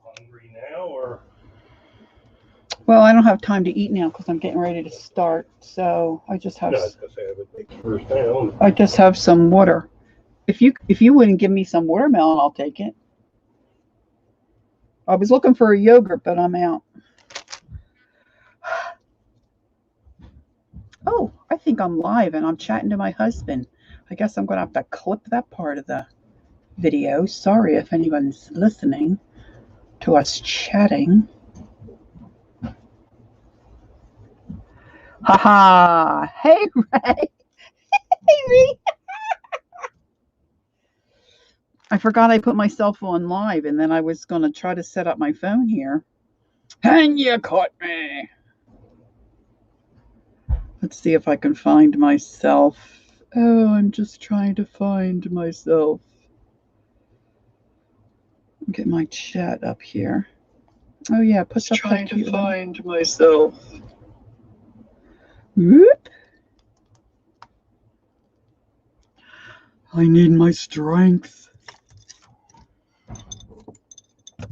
hungry now, or? Well, I don't have time to eat now because I'm getting ready to start. So I just have. No, I was gonna say I would take first down. I just have some water. If you wouldn't give me some watermelon, I'll take it. I was looking for a yogurt, but I'm out. Oh, I think I'm live and I'm chatting to my husband. I guess I'm going to have to clip that part of the video. Sorry if anyone's listening to us chatting. Haha. Hey, Ray. Hey, Ray. I forgot I put myself on live and then I was going to try to set up my phone here. And you caught me. Let's see if I can find myself. Oh, I'm just trying to find myself. Get my chat up here. Oh yeah, push up that cute one. Trying to find myself. Whoop. I need my strength.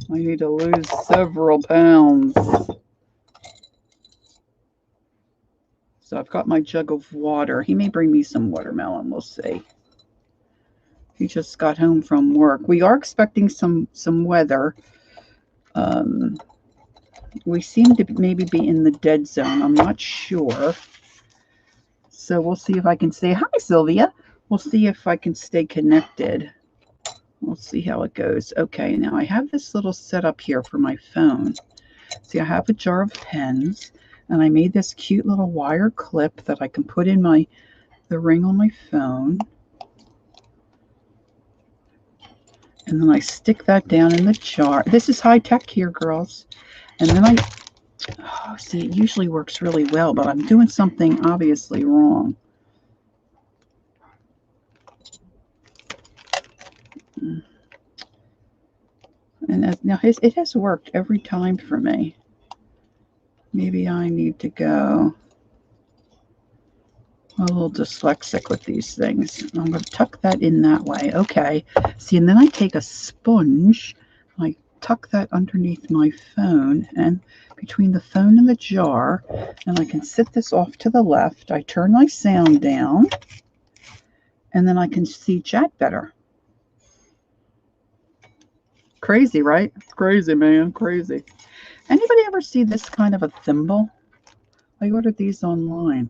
I need to lose several pounds. So I've got my jug of water. He may bring me some watermelon. We'll see. He just got home from work. We are expecting some weather. We seem to maybe be in the dead zone. I'm not sure. So we'll see if I can stay. Hi, Sylvia. We'll see if I can stay connected. We'll see how it goes. Okay, now I have this little setup here for my phone. See, I have a jar of pens, and I made this cute little wire clip that I can put in the ring on my phone. And then I stick that down in the jar. This is high tech here, girls. And then see, it usually works really well, but I'm doing something obviously wrong. And now it has worked every time for me. Maybe I need to go. I'm a little dyslexic with these things. I'm going to tuck that in that way. Okay. See, and then I take a sponge. I tuck that underneath my phone and between the phone and the jar. And I can sit this off to the left. I turn my sound down. And then I can see chat better. Crazy, right? Crazy, man. Crazy. Anybody ever see this kind of a thimble? I ordered these online.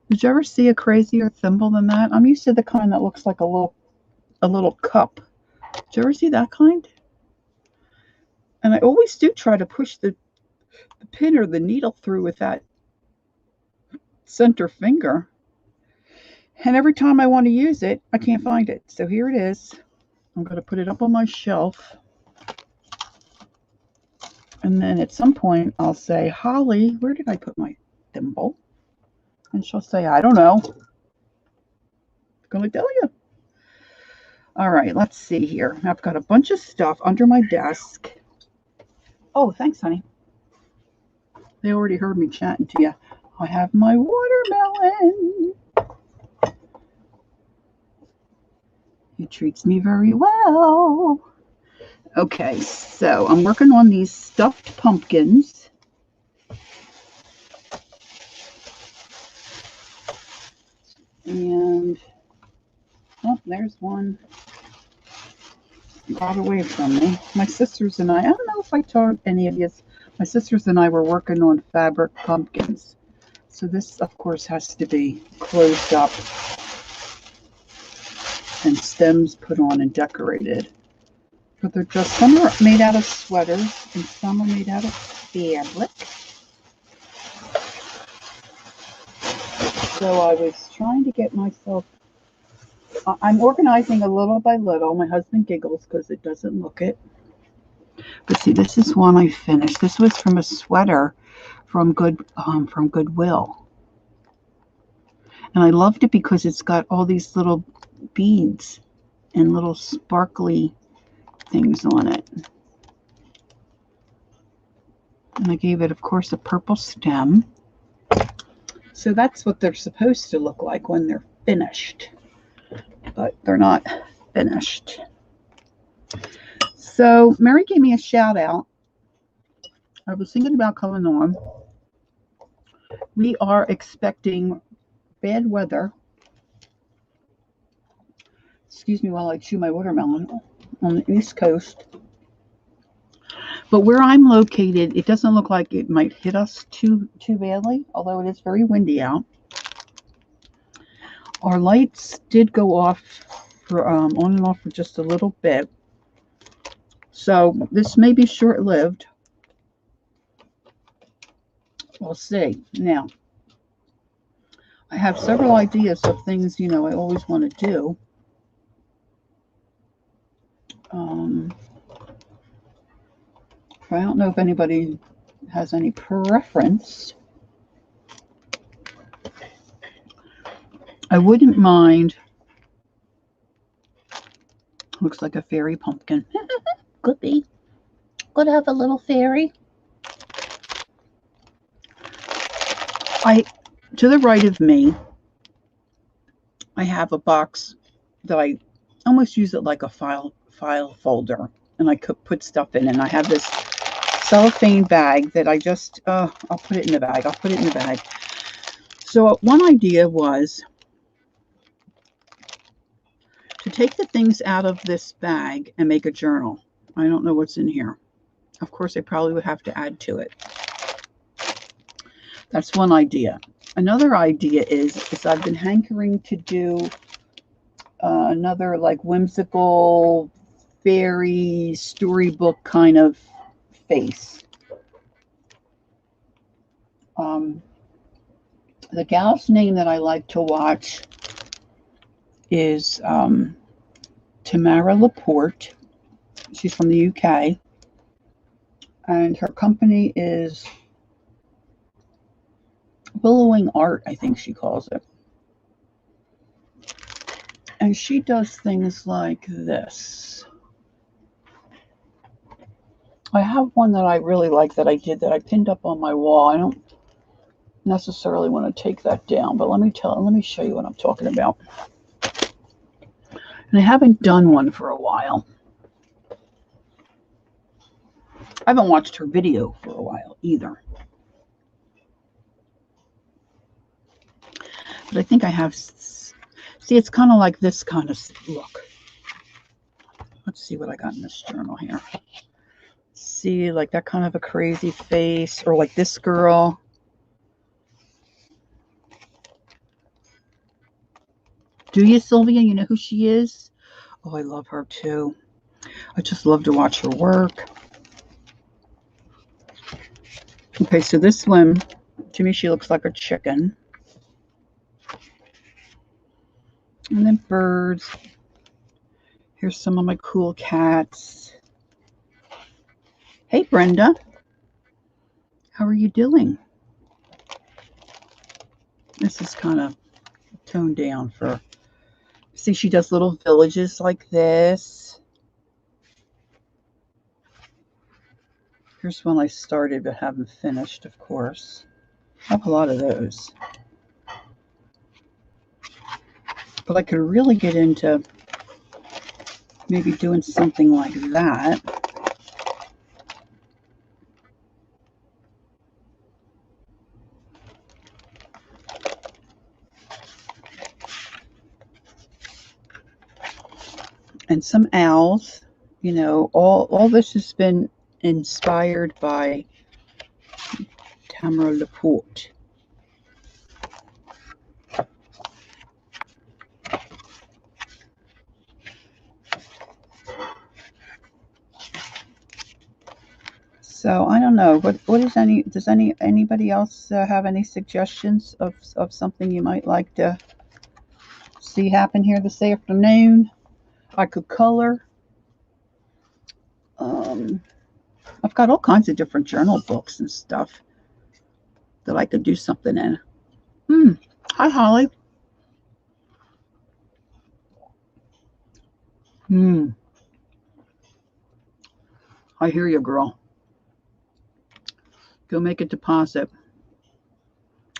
Did you ever see a crazier thimble than that? I'm used to the kind that looks like a little cup. Did you ever see that kind? And I always do try to push the pin or the needle through with that center finger. And every time I want to use it, I can't find it. So here it is. I'm going to put it up on my shelf. And then at some point, I'll say, Holly, where did I put my thimble? And she'll say, I don't know. I'm going to tell you. All right, let's see here. I've got a bunch of stuff under my desk. Oh, thanks, honey. They already heard me chatting to you. I have my watermelon. He treats me very well. Okay, so I'm working on these stuffed pumpkins. And, oh, there's one. Got away from me. My sisters and I don't know if I told any of you, my sisters and I were working on fabric pumpkins. So this, of course, has to be closed up and stems put on and decorated. But they're just, some are made out of sweaters and some are made out of fabric. So I was trying to get myself, I'm organizing a little by little. My husband giggles because it doesn't look it. But see, this is one I finished. This was from a sweater from Goodwill. And I loved it because it's got all these little beads and little sparkly things on it. And I gave it, of course, a purple stem. So that's what they're supposed to look like when they're finished. But they're not finished. So Mary gave me a shout out. I was thinking about coming on. We are expecting bad weather. Excuse me while I chew my watermelon on the East Coast. But where I'm located, it doesn't look like it might hit us too badly, although it is very windy out. Our lights did go off for on and off for just a little bit. So this may be short-lived. We'll see. Now, I have several ideas of things, I always want to do. I don't know if anybody has any preference. I wouldn't mind. Looks like a fairy pumpkin. Could be. Could have a little fairy. To the right of me, I have a box that I almost use it like a file folder, and I could put stuff in. And I have this cellophane bag that I just I'll put it in the bag. I'll put it in the bag. So one idea was to take the things out of this bag and make a journal. I don't know what's in here. Of course, I probably would have to add to it. That's one idea. Another idea is I've been hankering to do another like whimsical fairy storybook kind of face. The gal's name that I like to watch is Tamara Laporte. She's from the UK, and her company is Billowing Art, I think she calls it. And she does things like this. I have one that I really like that I did that I pinned up on my wall. I don't necessarily want to take that down, but let me show you what I'm talking about. And I haven't done one for a while. I haven't watched her video for a while either. But I think I have. See, it's kind of like this kind of look. Let's see what I got in this journal here. See, like that kind of a crazy face, or like this girl. Do you, Sylvia? You know who she is? Oh, I love her too. I just love to watch her work. Okay, so this one, to me, she looks like a chicken. And then birds. Here's some of my cool cats. Hey, Brenda. How are you doing? This is kind of toned down for... See, she does little villages like this. Here's one I started but haven't finished, of course. I have a lot of those. But I could really get into maybe doing something like that. And some owls. You know, all this has been inspired by Tamara Laporte. So I don't know. What is does anybody else have any suggestions of something you might like to see happen here this afternoon? I could color. I've got all kinds of different journal books and stuff that I could do something in. Hi, Holly. I hear you, girl. Go make a deposit.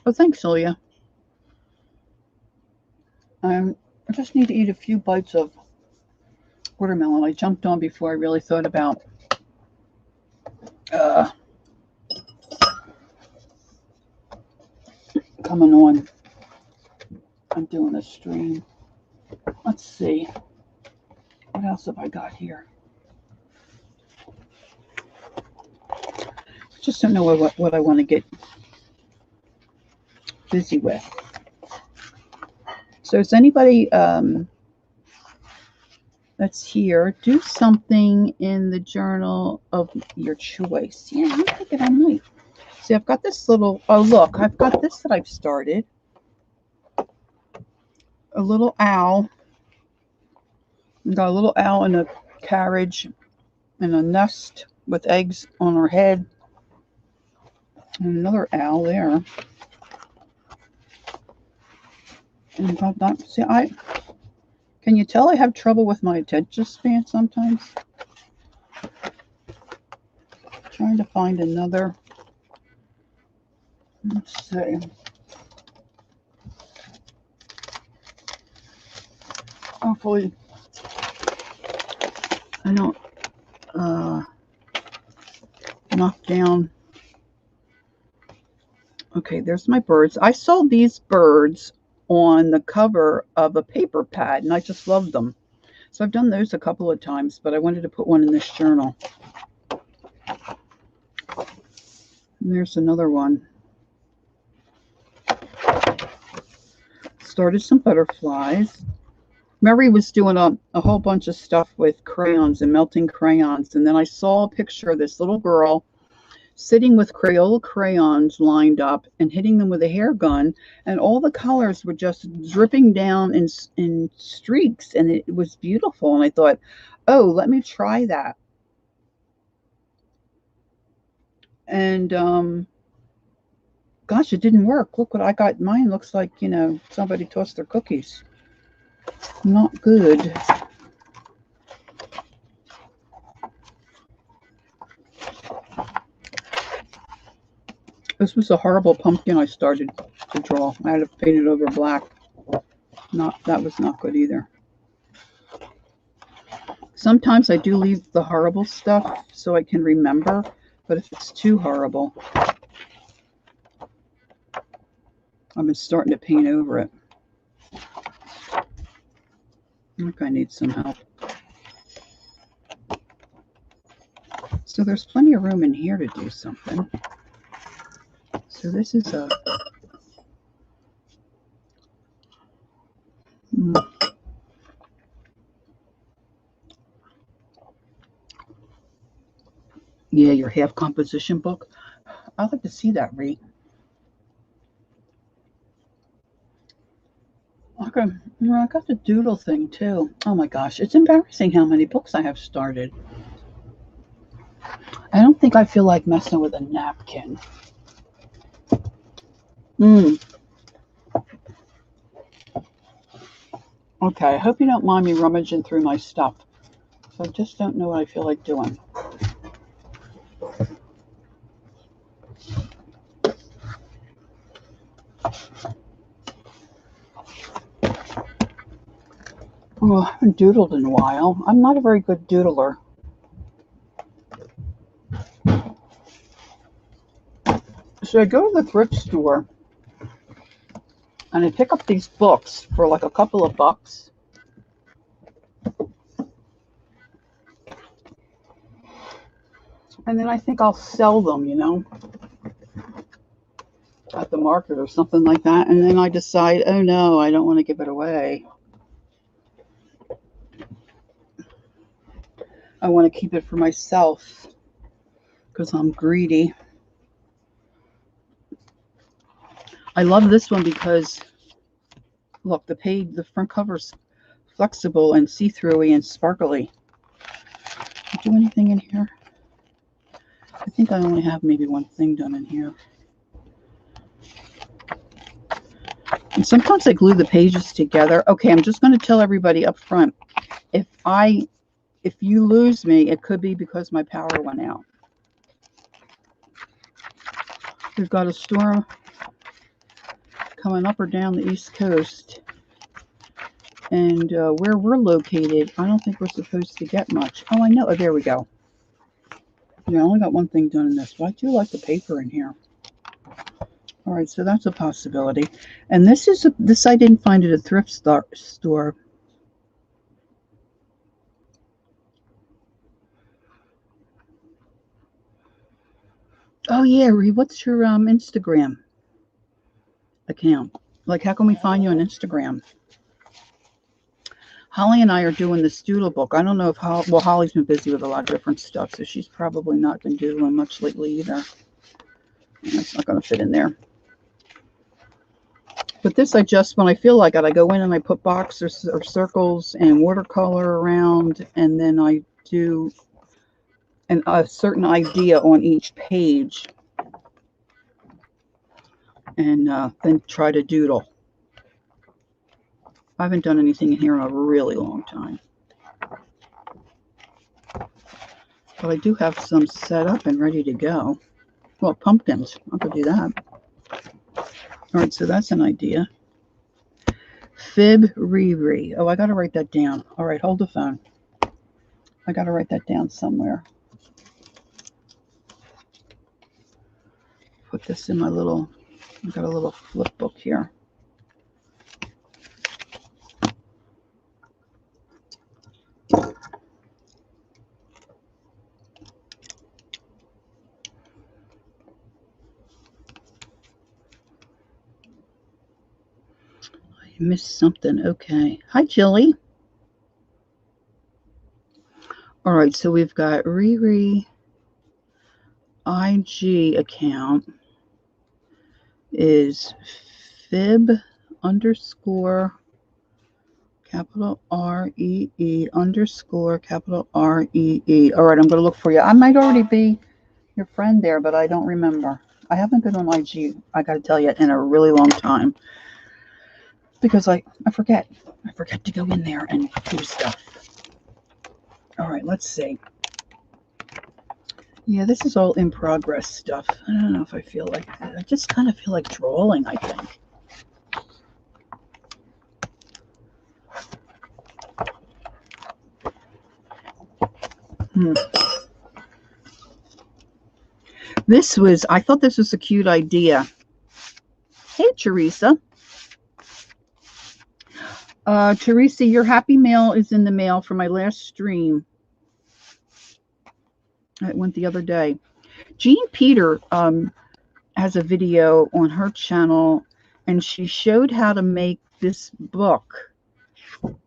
Oh, thanks, Celia. I just need to eat a few bites of watermelon. I jumped on before I really thought about coming on and doing a stream. Let's see. What else have I got here? Just don't know what I want to get busy with. So is anybody that's here, do something in the journal of your choice. Yeah, I'm thinking I might. See, I've got this little, oh look, I've got this that I've started. A little owl. I've got a little owl in a carriage and a nest with eggs on her head. And another owl there. And I've got that. See, can you tell I have trouble with my attention span sometimes? Trying to find another. Let's see. Hopefully, I don't knock down. Okay, there's my birds. I saw these birds on the cover of a paper pad, and I just loved them. So I've done those a couple of times, but I wanted to put one in this journal. And there's another one. Started some butterflies. Mary was doing a whole bunch of stuff with crayons and melting crayons, and then I saw a picture of this little girl sitting with Crayola crayons lined up and hitting them with a hair gun, and all the colors were just dripping down in streaks, and it was beautiful. And I thought, oh, let me try that. And gosh, it didn't work. Look what I got. Mine looks like, you know, somebody tossed their cookies. Not good. This was a horrible pumpkin I started to draw. I had to paint it over black. That was not good either. Sometimes I do leave the horrible stuff so I can remember, but if it's too horrible, I've been starting to paint over it. I think I need some help. So there's plenty of room in here to do something. So this is a yeah, your half composition book. I'd like to see that, Ree. Okay, I got the doodle thing too. Oh my gosh, it's embarrassing how many books I have started. I don't think I feel like messing with a napkin. Okay, I hope you don't mind me rummaging through my stuff. So I just don't know what I feel like doing. Oh, I haven't doodled in a while. I'm not a very good doodler. So I go to the thrift store and I pick up these books for like a couple of bucks. And then I think I'll sell them, you know, at the market or something like that. And then I decide, oh no, I don't want to give it away. I want to keep it for myself because I'm greedy. I love this one because, look, the front cover's flexible and see-throughy and sparkly. Did I do anything in here? I think I only have maybe one thing done in here. And sometimes I glue the pages together. Okay, I'm just going to tell everybody up front. If you lose me, it could be because my power went out. We've got a storm coming up or down the East Coast. And where we're located, I don't think we're supposed to get much. Oh, I know. Oh, there we go. Yeah, I only got one thing done in this, but I do like the paper in here. All right, so that's a possibility. And this I didn't find at a thrift store. Oh yeah, Ree, what's your Instagram account? Like, how can we find you on Instagram? Holly and I are doing the Stoodle book. I don't know if Holly's been busy with a lot of different stuff, so she's probably not been doing much lately either. That's not going to fit in there. But this, when I feel like it, I go in and I put boxes or circles and watercolor around, and then I do a certain idea on each page, and then try to doodle. I haven't done anything in here in a really long time. But I do have some set up and ready to go. Well, pumpkins. I could do that. All right, so that's an idea. Fib Riri. Oh, I got to write that down. All right, hold the phone. I got to write that down somewhere. Put this in my little, I've got a little flip book here. I missed something. Okay. Hi, Jilly. All right, so we've got Riri IG account is fib underscore capital REE underscore capital REE. All right, I'm going to look for you. I might already be your friend there, but I don't remember. I haven't been on IG, I got to tell you, in a really long time. Because I forget. I forget to go in there and do stuff. All right, let's see. Yeah, this is all in progress stuff. I don't know if I feel like that. I just kind of feel like drawing, I think. I thought this was a cute idea. Hey, Teresa. Teresa, your happy mail is in the mail for my last stream. It went the other day. Jean Peter has a video on her channel, and she showed how to make this book.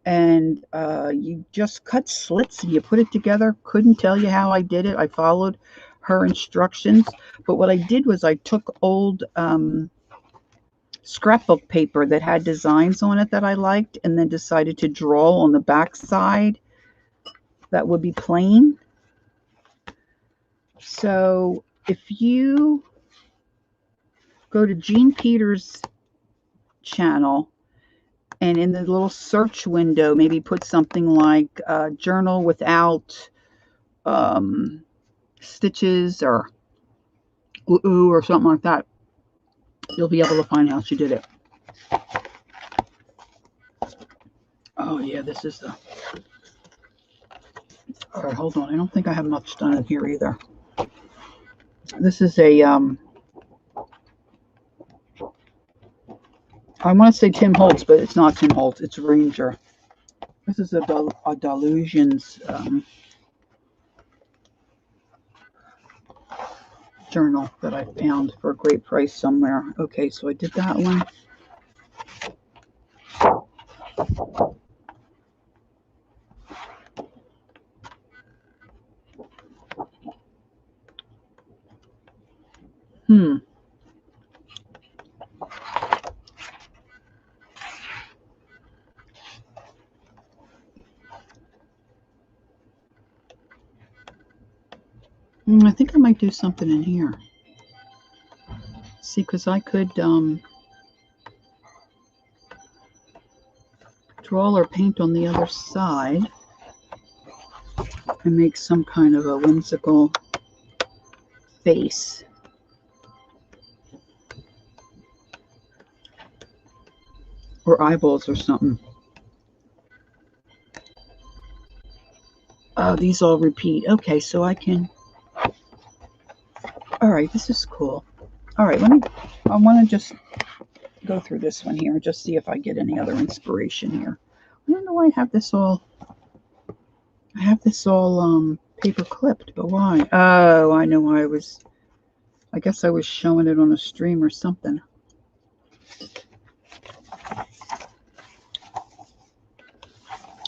And you just cut slits and you put it together. Couldn't tell you how I did it. I followed her instructions. But what I did was I took old scrapbook paper that had designs on it that I liked, and then decided to draw on the back side that would be plain. So if you go to Jean Peters' channel, and in the little search window, maybe put something like journal without stitches or glue or something like that, you'll be able to find how she did it. Oh yeah, this is the... All right, hold on. I don't think I have much done in here either. This is a I want to say Tim Holtz, but it's not Tim Holtz. It's Ranger. This is a Delusions journal that I found for a great price somewhere. Okay, so I did that one. I think I might do something in here. See, because I could draw or paint on the other side and make some kind of a whimsical face. Or eyeballs or something. Oh, these all repeat. Okay, so I can. All right, this is cool. All right, I want to just go through this one here and just see if I get any other inspiration here. I don't know why I have this all paper clipped, but why? Oh, I know why I guess I was showing it on a stream or something.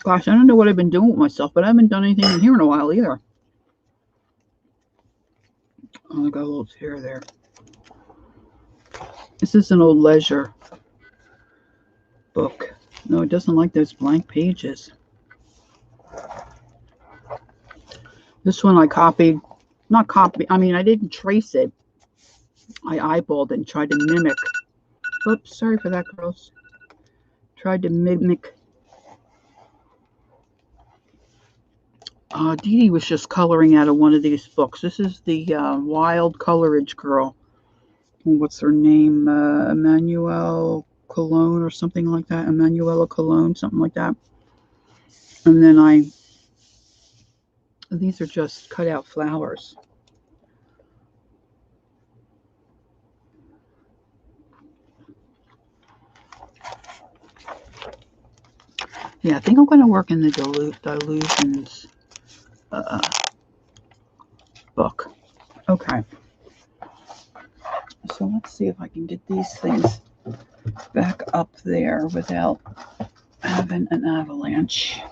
Gosh, I don't know what I've been doing with myself, but I haven't done anything in here in a while either. Oh, I got a little tear there. This is an old leisure book. No, it doesn't like those blank pages. This one I copied. Not copy. I mean, I didn't trace it. I eyeballed it and tried to mimic. Oops, sorry for that, girls. Tried to mimic. Dee Dee was just coloring out of one of these books. This is the Wild Coleridge Girl. What's her name? Emmanuel Cologne or something like that. Emanuela Cologne, something like that. And then these are just cut out flowers. Yeah, I think I'm going to work in the Delusions book. Okay. So let's see if I can get these things back up there without having an avalanche.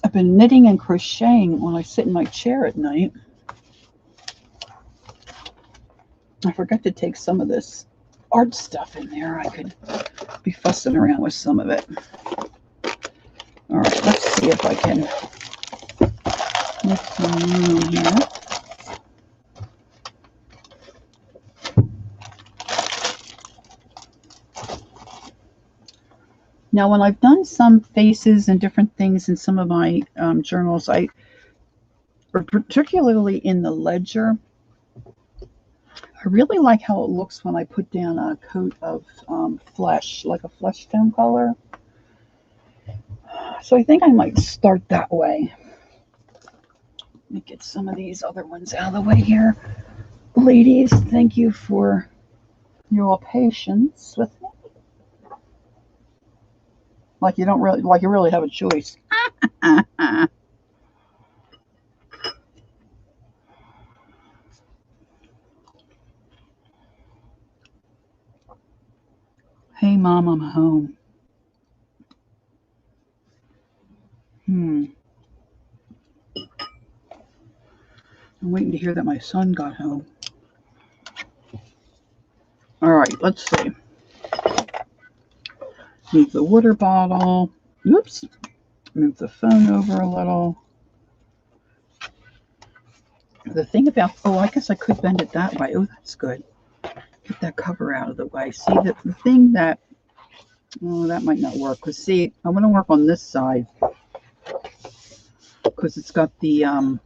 I've been knitting and crocheting when I sit in my chair at night. I forgot to take some of this art stuff in there. I could be fussing around with some of it. All right, let's see if I can make some room here. Now, when I've done some faces and different things in some of my journals, particularly in the ledger, I really like how it looks when I put down a coat of flesh, like a flesh tone color. So I think I might start that way. Let me get some of these other ones out of the way here. Ladies, thank you for your patience with me. Like you really have a choice. Hey, Mom, I'm home. I'm waiting to hear that my son got home. All right, let's see. Move the water bottle. Oops. Move the phone over a little. The thing about, I guess I could bend it that way. Oh, that's good. Get that cover out of the way. See, the thing that, that might not work. Because, see, I'm going to work on this side. Because it's got the,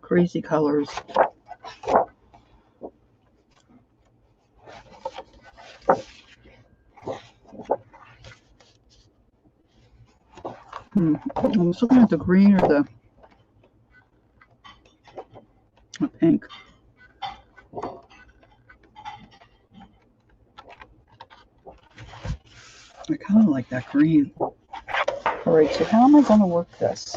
crazy colors. I was looking at the green or the pink. I kind of like that green. All right, so how am I going to work this?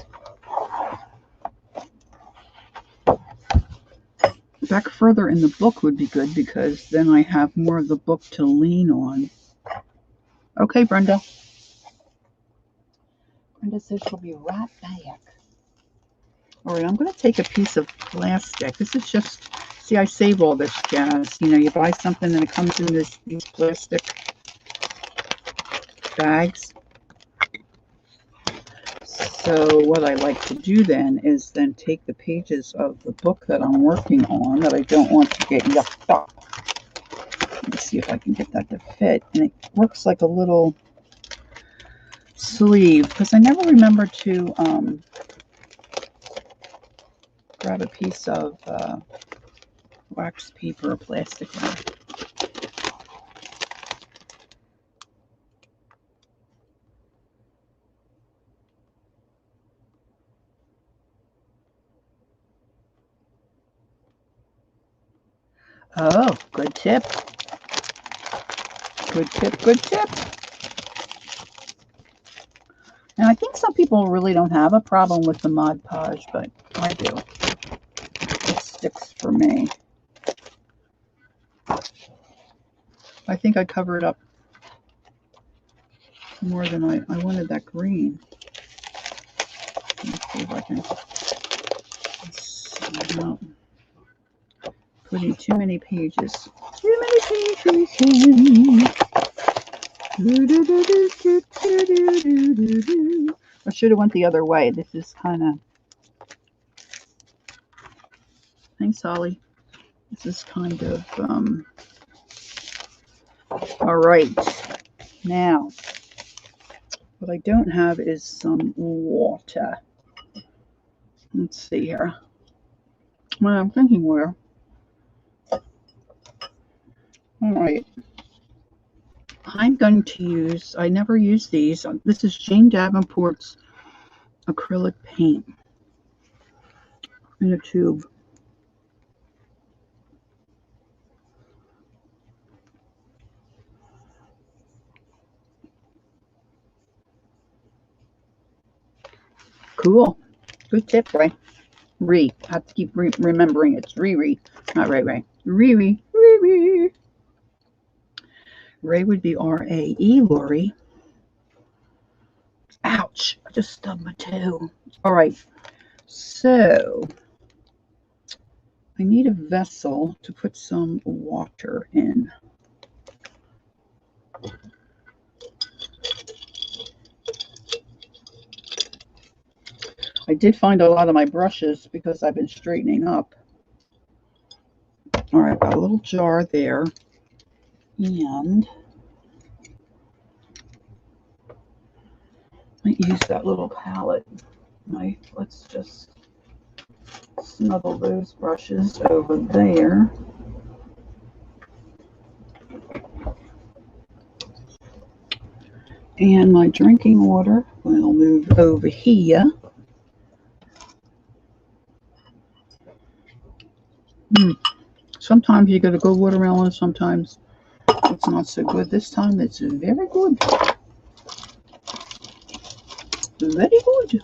Back further in the book would be good because then I have more of the book to lean on. Okay, Brenda. Brenda says she'll be right back. All right, I'm going to take a piece of plastic. This is just, see, I save all this jazz. You know, you buy something and it comes in these plastic bags. So what I like to do then is then take the pages of the book that I'm working on that I don't want to get yucked up. Let's see if I can get that to fit. And it works like a little sleeve because I never remember to grab a piece of wax paper or plastic wrap. Oh, good tip. Good tip, good tip. And I think some people really don't have a problem with the Mod Podge, but I do. It sticks for me. I think I covered up more than I wanted that green. Let's see if I can. No. Putting too many pages. Too many pages in. I should have went the other way. This is kind of... Thanks, Holly. This is kind of... All right. Now, what I don't have is some water. Let's see here. Well, I'm thinking where. All right. I'm going to use, I never use these. This is Jane Davenport's acrylic paint in a tube. Cool. Good tip, Ray. I have to keep remembering it's Riri, not Ray. Riri. Ray would be R-A-E, Lori. Ouch. I just stubbed my toe. All right. So, I need a vessel to put some water in. I did find a lot of my brushes because I've been straightening up. All right, got a little jar there. And I might use that little palette knife. Let's just snuggle those brushes over there. And my drinking water will move over here. Sometimes you get a good watermelon, sometimes it's not so good. This time it's very good. Very good.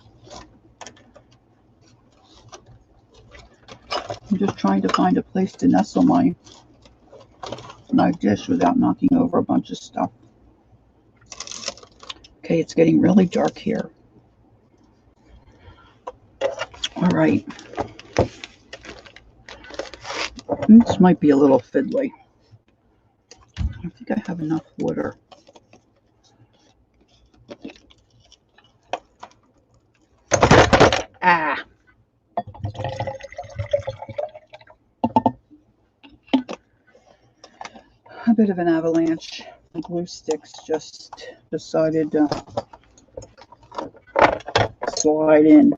I'm just trying to find a place to nestle my dish without knocking over a bunch of stuff. Okay, it's getting really dark here. All right. This might be a little fiddly. I think I have enough water. Ah. A bit of an avalanche. The glue sticks just decided to slide in.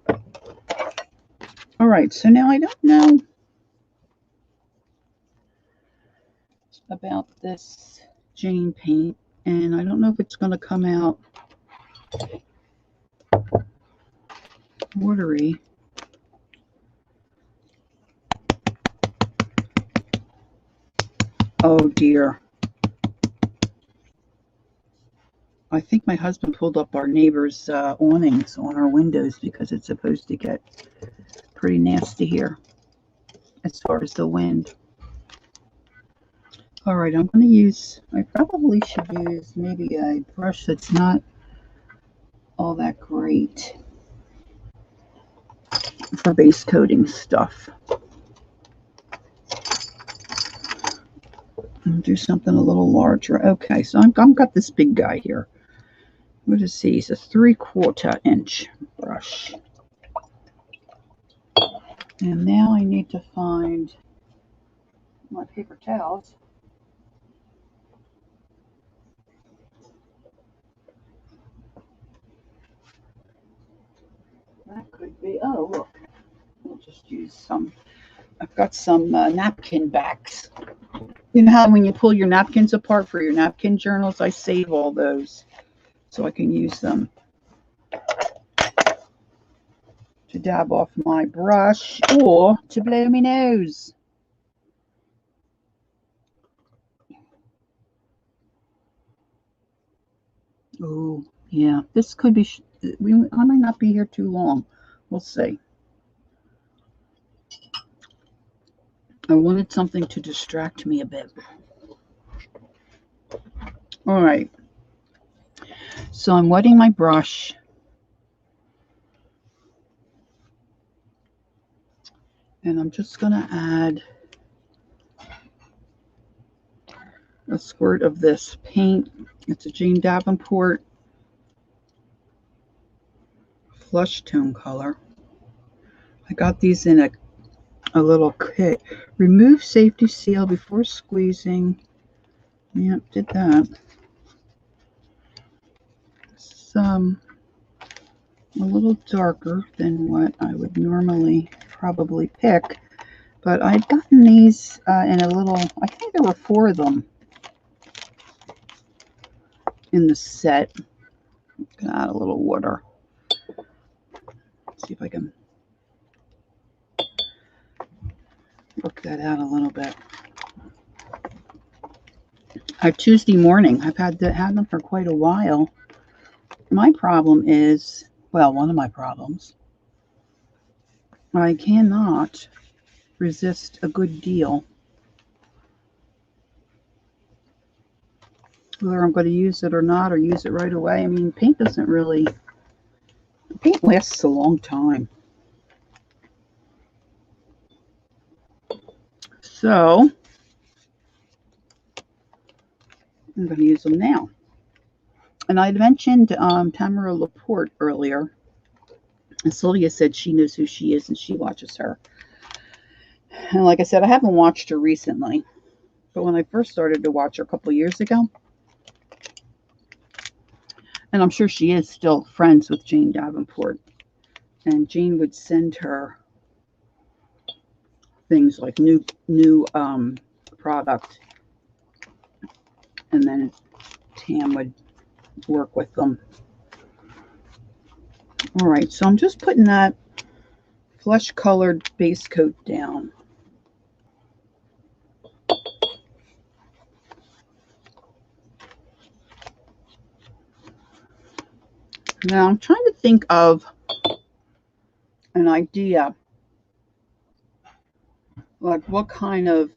All right, so now I don't know about this Jane paint, and I don't know if it's going to come out watery. Oh dear. I think my husband pulled up our neighbor's awnings on our windows because it's supposed to get pretty nasty here as far as the wind. All right, I'm going to use, I probably should use maybe a brush that's not all that great for base coating stuff. I'll do something a little larger. Okay, so I've got this big guy here. What is he? He's a 3/4 inch brush. brush. And now I need to find my paper towels. That could be, oh look, we'll just use some, I've got some napkin backs. You know how when you pull your napkins apart for your napkin journals, I save all those so I can use them to dab off my brush or to blow my nose. Oh, yeah, this could be, I might not be here too long. We'll see. I wanted something to distract me a bit. All right. So I'm wetting my brush. And I'm just going to add a squirt of this paint. It's a Jane Davenport flush tone color. I got these in a little kit. Remove safety seal before squeezing. Yep, did that. Some a little darker than what I would normally probably pick, but I'd gotten these in a little, I think there were 4 of them in the set. I'm gonna add a little water. Let's see if I can work that out a little bit. Tuesday morning, I've had them for quite a while. My problem is, well, one of my problems, I cannot resist a good deal. Whether I'm going to use it or not, or use it right away. I mean, paint lasts a long time. So, I'm going to use them now. And I mentioned Tamara Laporte earlier. And Sylvia said she knows who she is and she watches her. And like I said, I haven't watched her recently. But when I first started to watch her a couple years ago, and I'm sure she is still friends with Jane Davenport. And Jane would send her things like new product. And then Tam would work with them. All right, so I'm just putting that flesh colored base coat down. Now I'm trying to think of an idea, like what kind of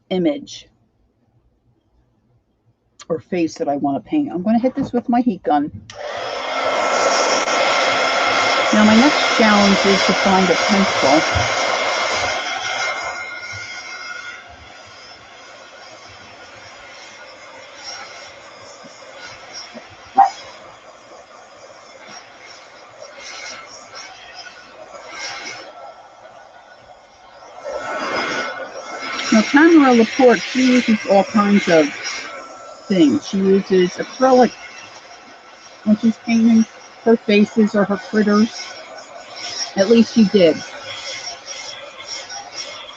image or face that I want to paint. I'm going to hit this with my heat gun. Now my next challenge is to find a pencil. Now Tamara Laporte, she uses all kinds of things. She uses acrylic when she's painting her faces or her critters. At least she did.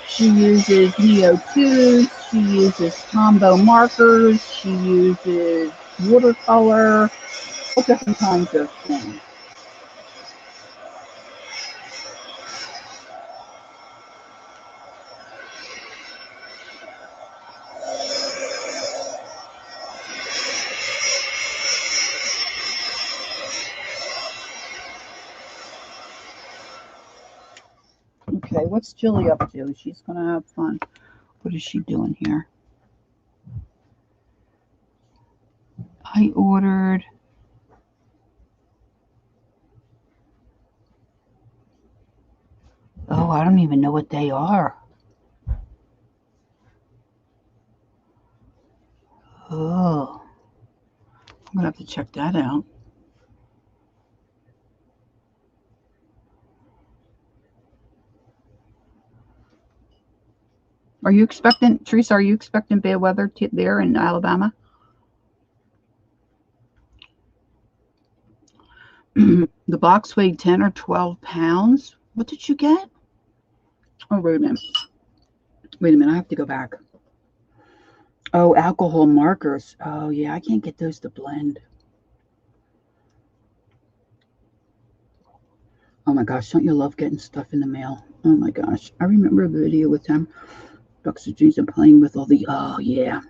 She uses Neo 2s, she uses Tombow markers, she uses watercolor, all different kinds of things. Okay, what's Jilly up to? She's going to have fun. What is she doing here? I ordered oh, I don't even know what they are. Oh, I'm going to have to check that out. Are you expecting, Teresa, are you expecting bad weather there in Alabama? The box weighed 10 or 12 pounds. What did you get? Oh, wait a minute. Wait a minute. I have to go back. Oh, alcohol markers. Oh, yeah. I can't get those to blend. Oh, my gosh. Don't you love getting stuff in the mail? Oh, my gosh. I remember a video with them. Bucks of Jeans and playing with all the... Oh, yeah.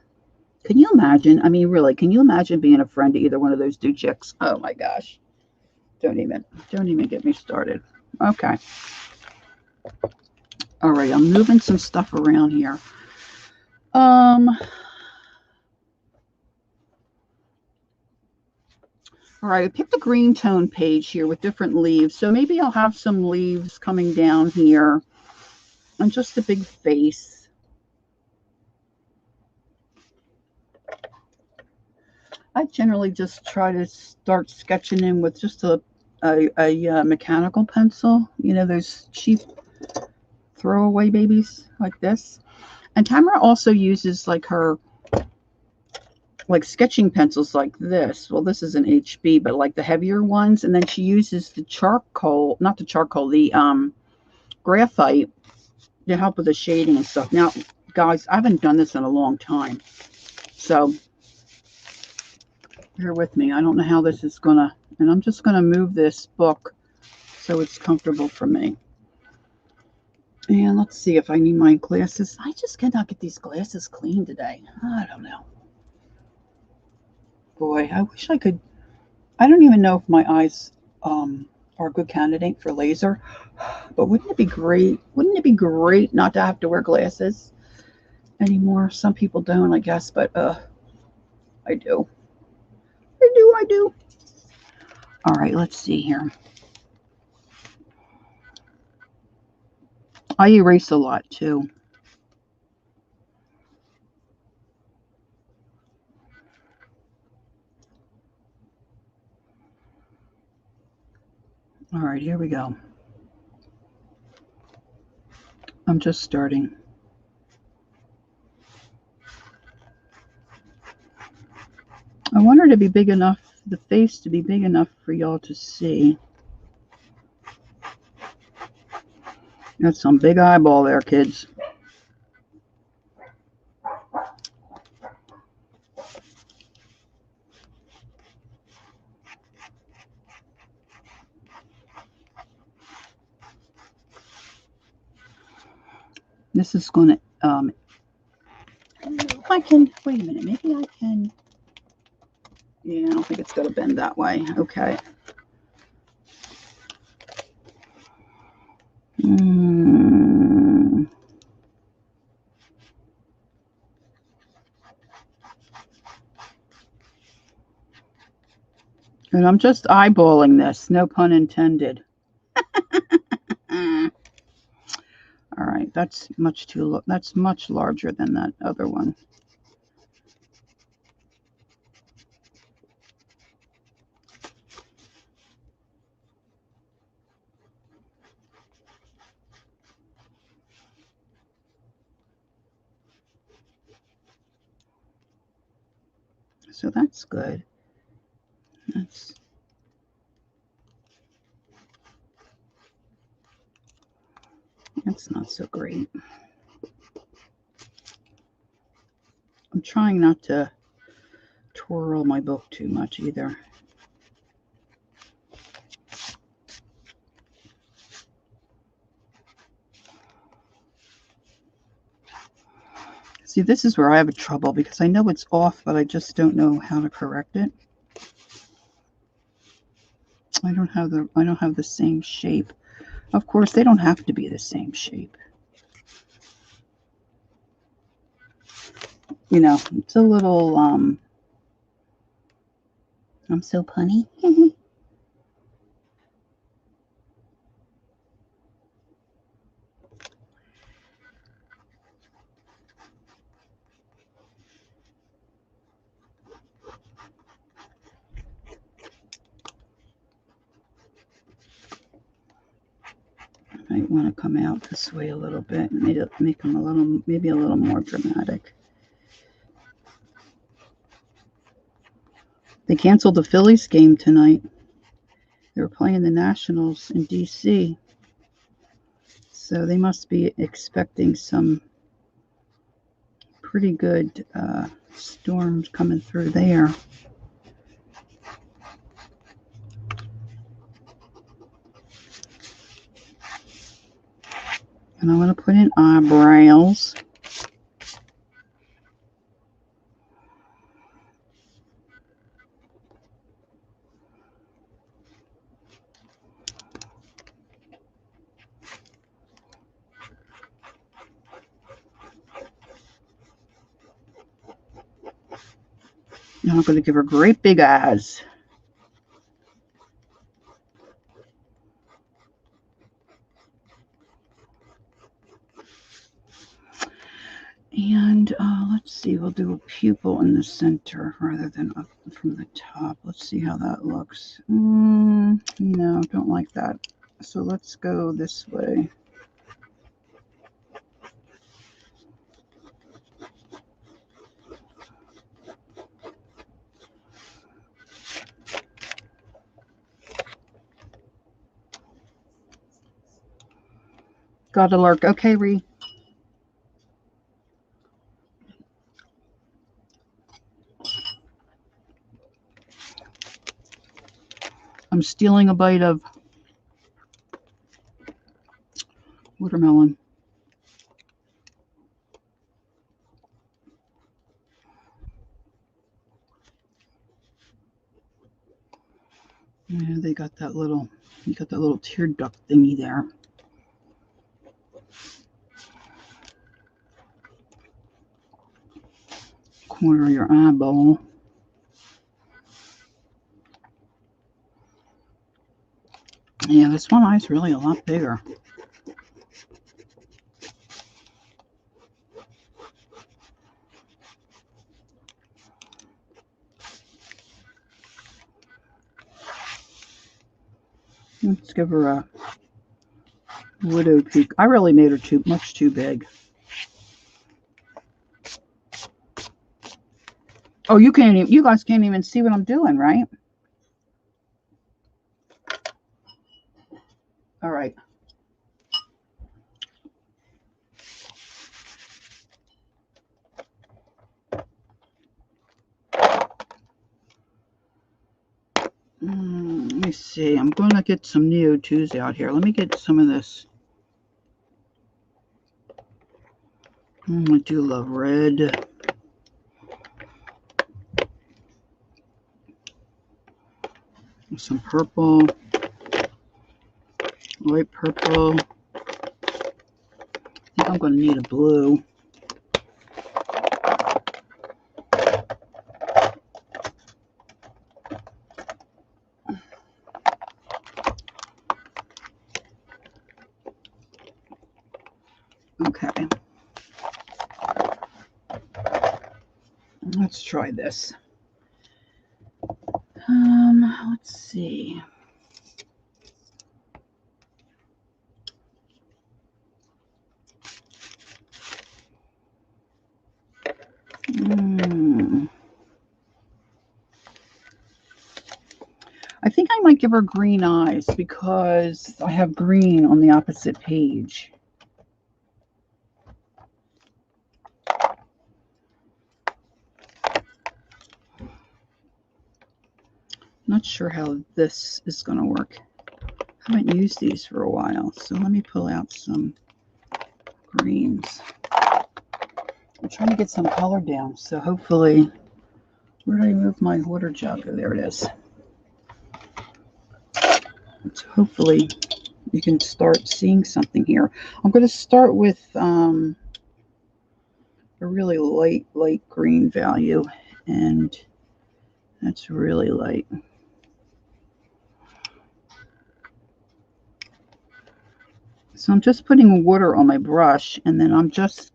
Can you imagine? I mean, really, can you imagine being a friend to either one of those two chicks? Oh, my gosh. Don't even get me started. Okay. All right. I'm moving some stuff around here. All right, I picked a green tone page here with different leaves. So maybe I'll have some leaves coming down here and just a big face. I generally just try to start sketching in with just a mechanical pencil. You know, those cheap throwaway babies like this. And Tamara also uses like her sketching pencils like this. Well, this is an HB, but like the heavier ones. And then she uses the charcoal, not the charcoal, the graphite to help with the shading and stuff. Now, guys, I haven't done this in a long time. So bear with me. I don't know how this is going to, and I'm just going to move this book so it's comfortable for me. And let's see if I need my glasses. I just cannot get these glasses clean today. I don't know. Boy, I wish I could. I don't even know if my eyes are a good candidate for laser. But wouldn't it be great? Wouldn't it be great not to have to wear glasses anymore? Some people don't, I guess, but I do. I do. All right, let's see here. I erase a lot too. All right, here we go. I'm just starting. I want her to be big enough, the face to be big enough for y'all to see. That's some big eyeball there, kids. This is going to, if I can, wait a minute, maybe I can, yeah, I don't think it's going to bend that way. Okay. And I'm just eyeballing this, no pun intended. All right, that's much larger than that other one. So that's good. That's not so great. I'm trying not to twirl my book too much either. See, this is where I have trouble because I know it's off, but I just don't know how to correct it. I don't have the same shape. Of course, they don't have to be the same shape. You know, it's a little I'm so punny. might want to come out this way a little bit and make them a little, maybe a little more dramatic. They canceled the Phillies game tonight. They were playing the Nationals in D.C. So they must be expecting some pretty good storms coming through there. And I'm going to put in eyebrows. Now I'm going to give her great big eyes. And let's see, we'll do a pupil in the center rather than up from the top. Let's see how that looks. No, don't like that. So let's go this way. Got a lurk. Okay, Ree. I'm stealing a bite of watermelon. Yeah, you got that little tear duct thingy there. Corner of your eyeball. Yeah, this one eye's really a lot bigger. Let's give her a widow peak. I really made her much too big. Oh, you guys can't even see what I'm doing, right? All right. Let me see. I'm going to get some Neo 2s out here. Let me get some of this. I do love red. Some purple. Light purple. I think I'm going to need a blue. Okay. Let's try this. Let's see. I think I might give her green eyes because I have green on the opposite page. Not sure how this is going to work. I haven't used these for a while, so let me pull out some greens. I'm trying to get some color down, so hopefully, where did I move my water jug? Oh, there it is. So hopefully you can start seeing something here. I'm going to start with a really light green value, and that's really light. So I'm just putting water on my brush, and then I'm just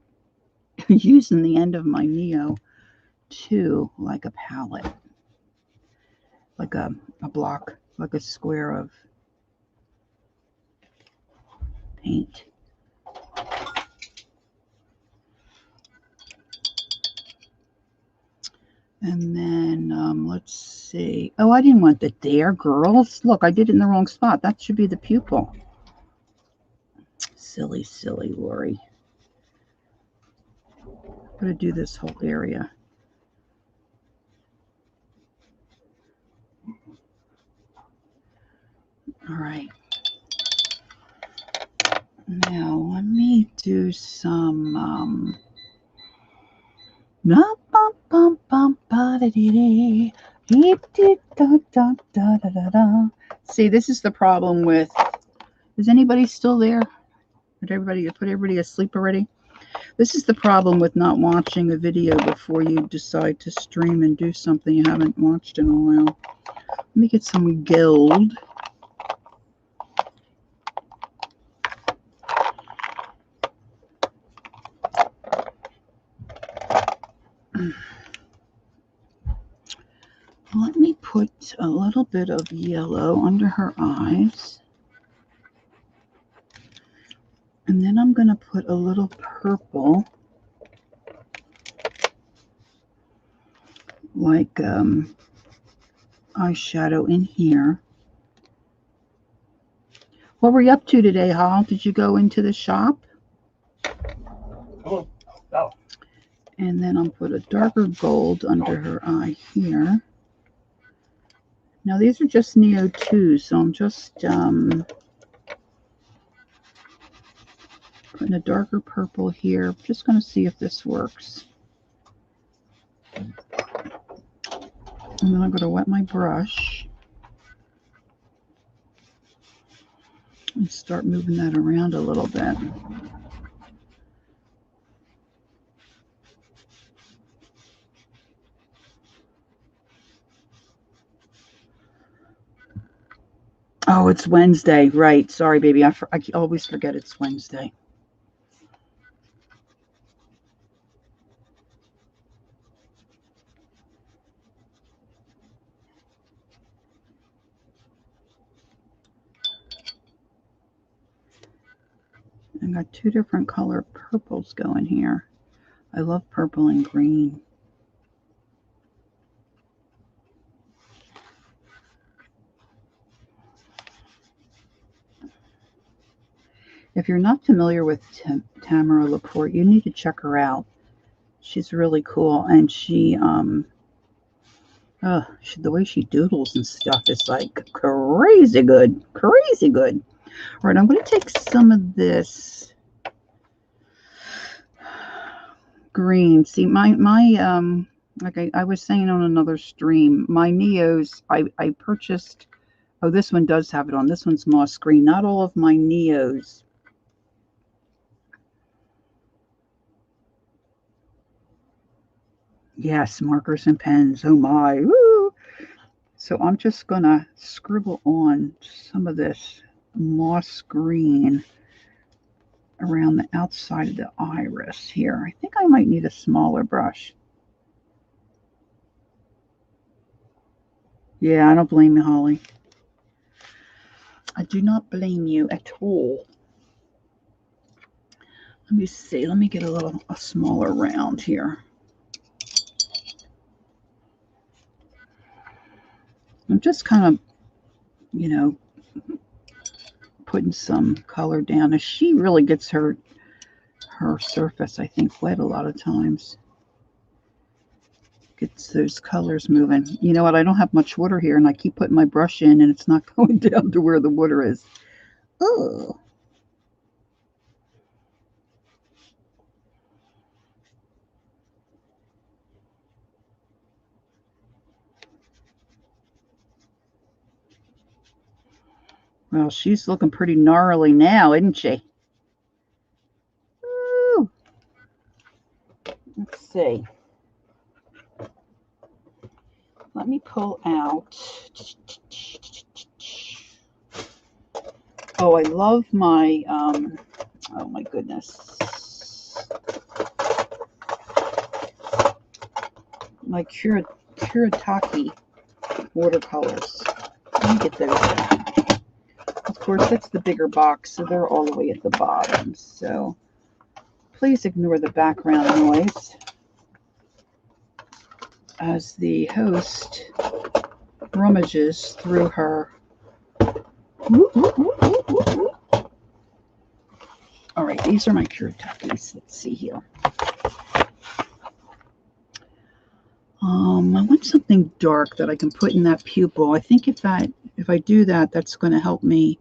using the end of my Neo 2 like a palette, like a block, like a square of paint. And then let's see. Oh, I didn't want that there, girls. Look, I did it in the wrong spot. That should be the pupil. Silly, silly Lori. I'm going to do this whole area. All right. Now, let me do some... See, this is the problem with... Is anybody still there? Did everybody put everybody asleep already? This is the problem with not watching a video before you decide to stream and do something you haven't watched in a while. Let me get some gold. Let me put a little bit of yellow under her eyes. And then I'm going to put a little purple, like eyeshadow in here. What were you up to today, Hal? Did you go into the shop? Oh. Oh. And then I'll put a darker gold under her eye here. Now these are just Neo 2, so I'm just putting a darker purple here. I'm just going to see if this works. And then I'm going to wet my brush and start moving that around a little bit. Oh, it's Wednesday. Right. Sorry, baby. I always forget it's Wednesday. I got two different color purples going here. I love purple and green. If you're not familiar with Tamara Laporte, you need to check her out. She's really cool, and the way she doodles and stuff is like crazy good, crazy good. All right, I'm going to take some of this green. See, my like I was saying on another stream, my Neos, I purchased. Oh, this one does have it on. This one's moss green. Not all of my Neos. Yes, markers and pens. Oh my. Woo! So I'm just going to scribble on some of this moss green around the outside of the iris here. I think I might need a smaller brush. Yeah, I don't blame you, Holly. I do not blame you at all. Let me see. Let me get a smaller round here. I'm just kind of, you know, putting some color down. As she really gets her surface, I think, wet a lot of times. Gets those colors moving. You know what? I don't have much water here, and I keep putting my brush in, and it's not going down to where the water is. Oh. Well, she's looking pretty gnarly now, isn't she? Woo. Let's see. Let me pull out. Oh, I love my, oh my goodness. My Kuretake watercolors. Let me get those out. course, that's the bigger box, so they're all the way at the bottom. So please ignore the background noise as the host rummages through her. All right, these are my Kentuckies. Let's see here. I want something dark that I can put in that pupil. I think if I do that, that's going to help me.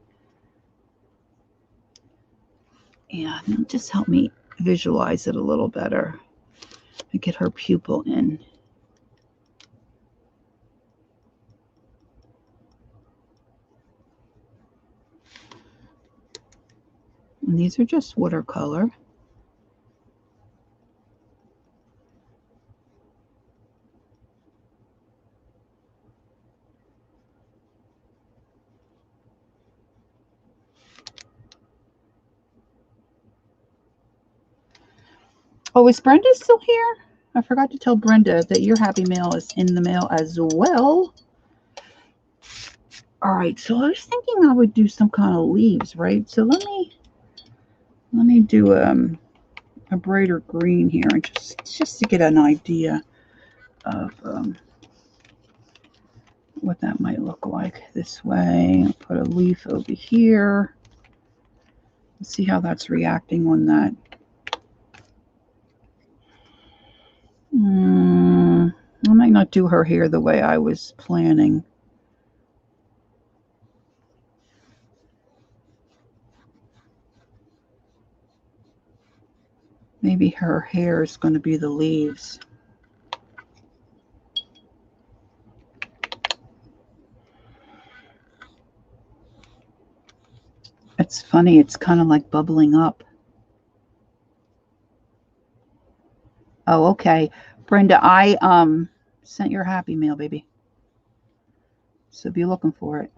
Yeah, it'll just help me visualize it a little better and get her pupil in. And these are just watercolor. Oh, is Brenda still here? I forgot to tell Brenda that your happy mail is in the mail as well. All right, so I was thinking I would do some kind of leaves, right? So let me do a brighter green here, and just to get an idea of what that might look like this way. I'll put a leaf over here. Let's see how that's reacting on that. I might not do her hair the way I was planning. Maybe her hair is going to be the leaves. It's funny, it's kind of like bubbling up. Oh, okay. Brenda, I sent your happy mail, baby. So be looking for it.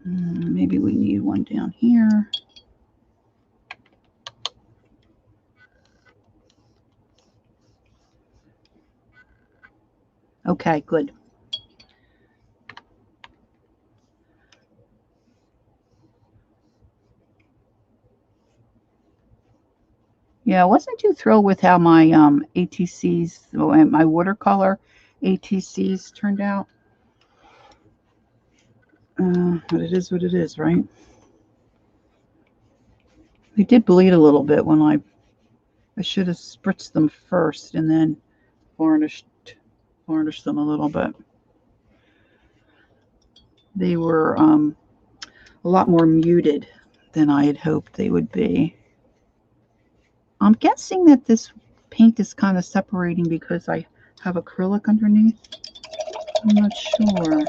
Maybe we need one down here. Okay, good. Yeah, I wasn't too thrilled with how my ATCs, my watercolor ATCs turned out. But it is what it is, right? They did bleed a little bit when I should have spritzed them first and then varnished them a little bit. They were a lot more muted than I had hoped they would be. I'm guessing that this paint is kind of separating because I have acrylic underneath. I'm not sure.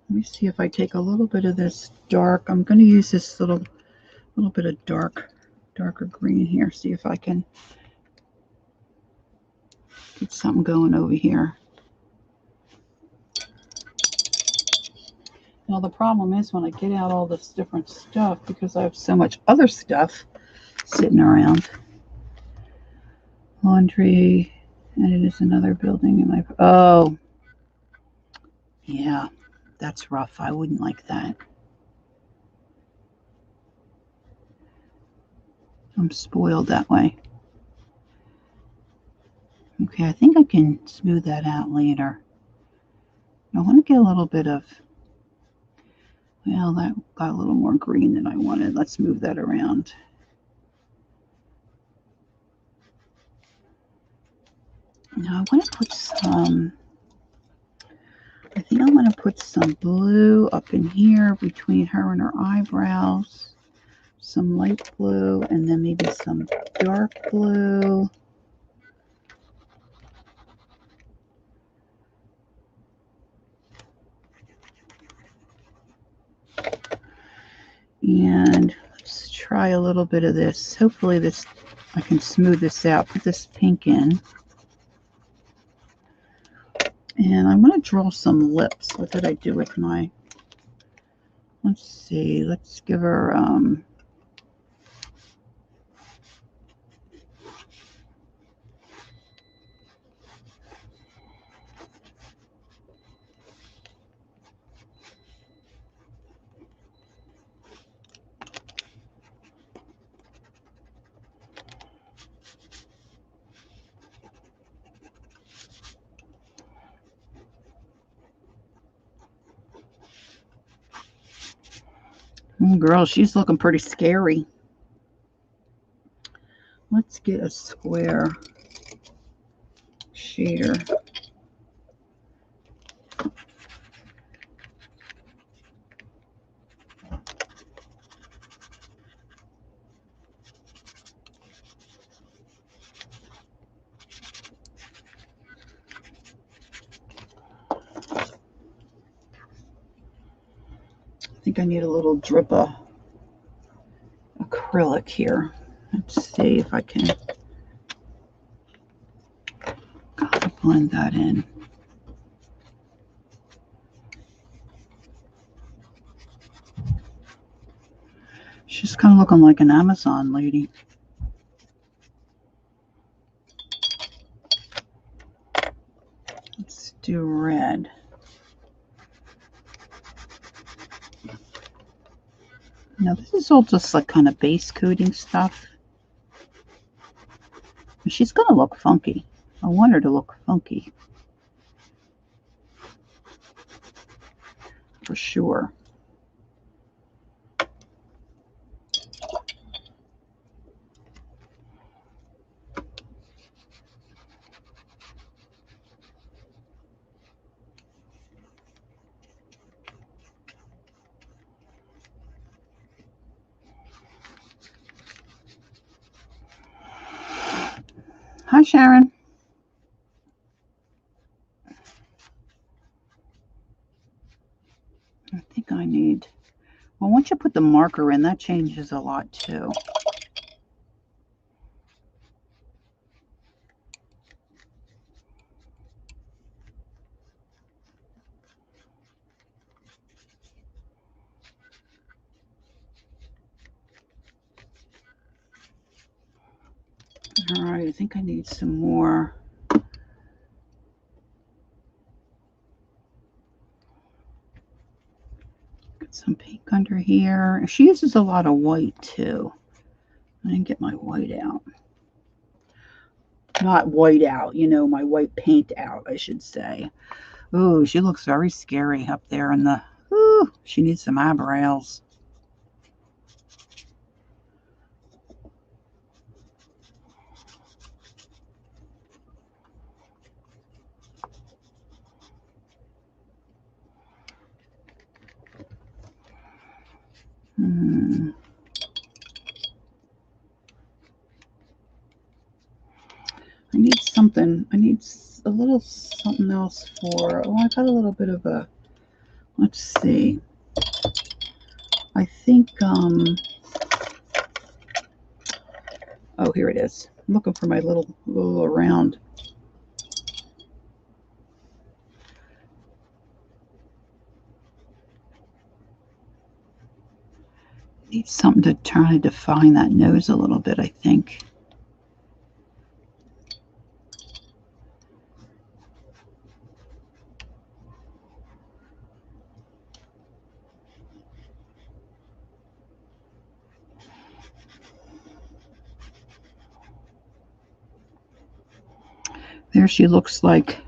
Let me see if I take a little bit of this dark. I'm going to use this little bit of darker green here. See if I can get something going over here. Now the problem is when I get out all this different stuff, because I have so much other stuff sitting around. Laundry, and it is another building in my, oh, yeah, that's rough. I wouldn't like that. I'm spoiled that way. Okay, I think I can smooth that out later. I want to get a little bit of, well, that got a little more green than I wanted. Let's move that around. Now I want to put some, I think I'm going to put some blue up in here between her and her eyebrows. Some light blue and then maybe some dark blue. And let's try a little bit of this. Hopefully this, I can smooth this out. Put this pink in. And I want to draw some lips. What did I do with my, let's see, let's give her, Oh, girl, she's looking pretty scary. Let's get a square shader. I think I need a little drip of acrylic here. Let's see if I can blend that in. She's kind of looking like an Amazon lady. Let's do red. Now this is all just like kind of base coating stuff. She's gonna look funky. I want her to look funky. For sure. Hi, Sharon. I think I need, well, once you put the marker in, that changes a lot too. All right, I think I need some more. Got some pink under here. She uses a lot of white too. I didn't get my white out. Not white out, you know, my white paint out, I should say. Ooh, she looks very scary up there in the, ooh, she needs some eyebrows. I need something. I need a little something else for, oh, I got a little bit of a, let's see. I think, oh, here it is. I'm looking for my little round. Need something to try to define that nose a little bit, I think. There she looks like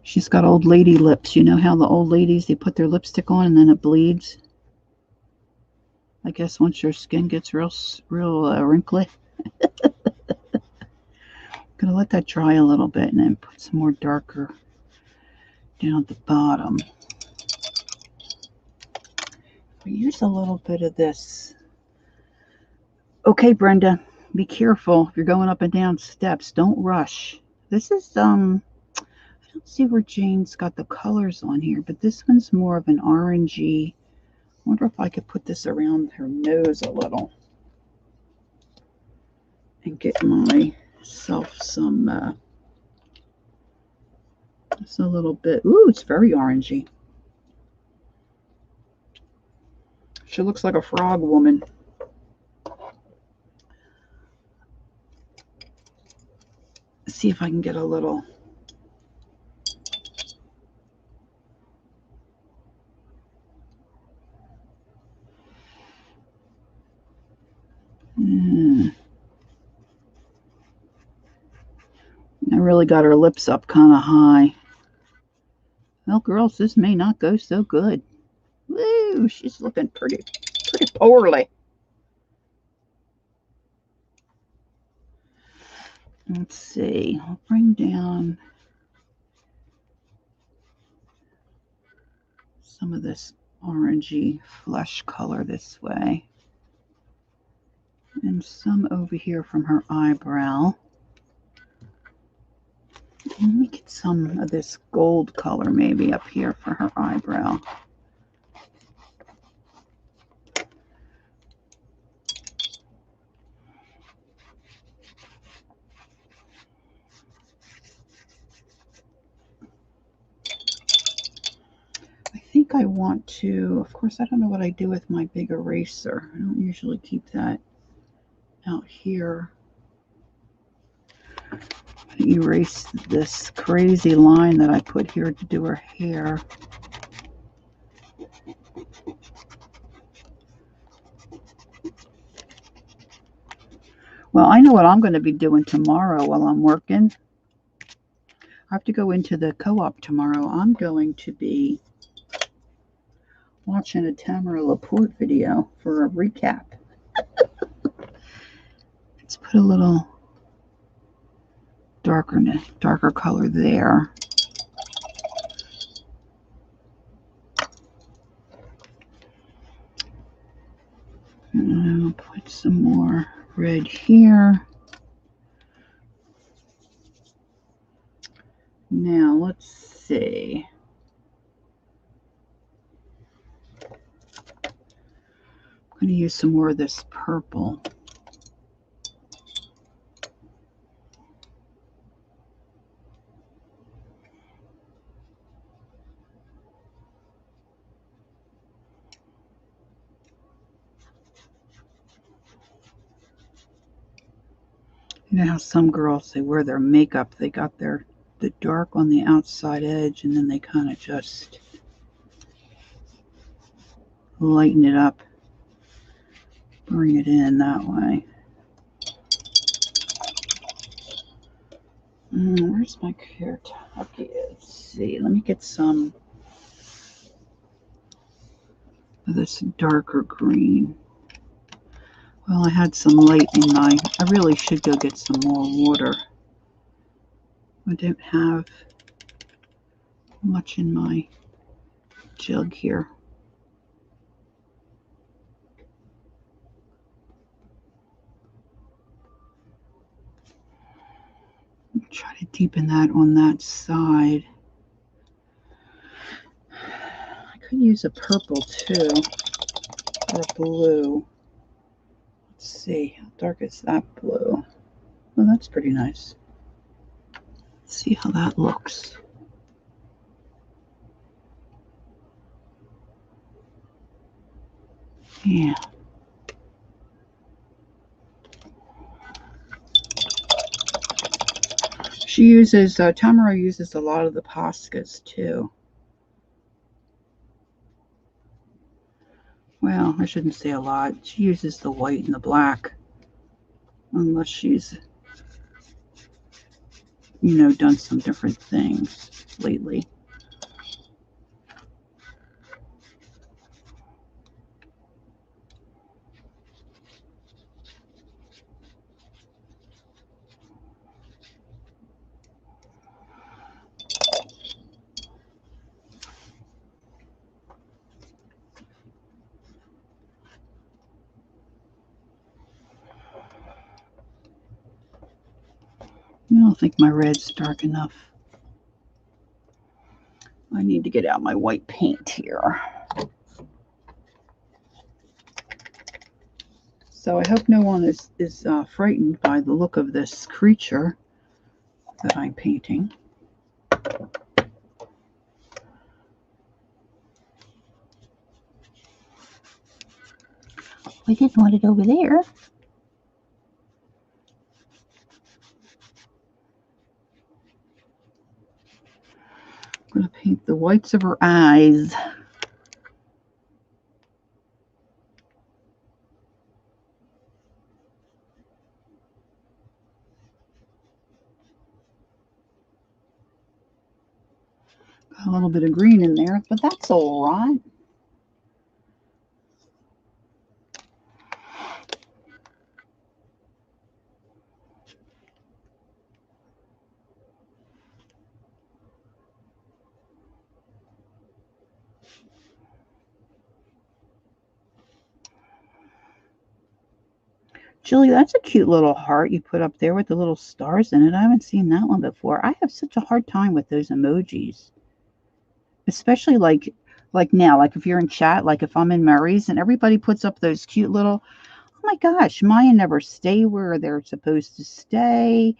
she's got old lady lips. You know how the old ladies, they put their lipstick on and then it bleeds? I guess once your skin gets real wrinkly. Gonna let that dry a little bit and then put some more darker down at the bottom. We use a little bit of this. Okay, Brenda, be careful if you're going up and down steps. Don't rush. This is I don't see where Jane's got the colors on here, but this one's more of an orangey. I wonder if I could put this around her nose a little and get myself some just a little bit. Ooh, it's very orangey. She looks like a frog woman. Let's see if I can get a little. I really got her lips up kind of high. Well, girls, this may not go so good. Woo! Ooh, she's looking pretty poorly. Let's see. I'll bring down some of this orangey flesh color this way. And some over here from her eyebrow. Let me get some of this gold color maybe up here for her eyebrow. I think I want to, of course, I don't know what I do with my big eraser. I don't usually keep that out here. Erase this crazy line that I put here to do her hair. Well, I know what I'm going to be doing tomorrow while I'm working. I have to go into the co-op tomorrow. I'm going to be watching a Tamara Laporte video for a recap. Let's put a little darker color there. And I'll put some more red here. Now let's see. I'm going to use some more of this purple. You know how some girls, they wear their makeup, they got the dark on the outside edge, and then they kind of just lighten it up, bring it in that way. Where's my Kentucky? Let's see. Let me get some of this darker green. Well, I had some light in my, I really should go get some more water. I don't have much in my jug here. Try to deepen that on that side. I could use a purple too, or a blue. Let's see, how dark is that blue? Well, that's pretty nice. Let's see how that looks. Yeah. She uses, Tamara uses a lot of the Poscas too. Well, I shouldn't say a lot. She uses the white and the black. Unless she's, you know, done some different things lately. I don't think my red's dark enough. I need to get out my white paint here. So I hope no one is frightened by the look of this creature that I'm painting. We didn't want it over there. I'm going to paint the whites of her eyes. Got a little bit of green in there, but that's all right. Julie, that's a cute little heart you put up there with the little stars in it. I haven't seen that one before. I have such a hard time with those emojis, especially like now, like if you're in chat, like if I'm in Murray's and everybody puts up those cute little, oh my gosh, mine never stay where they're supposed to stay.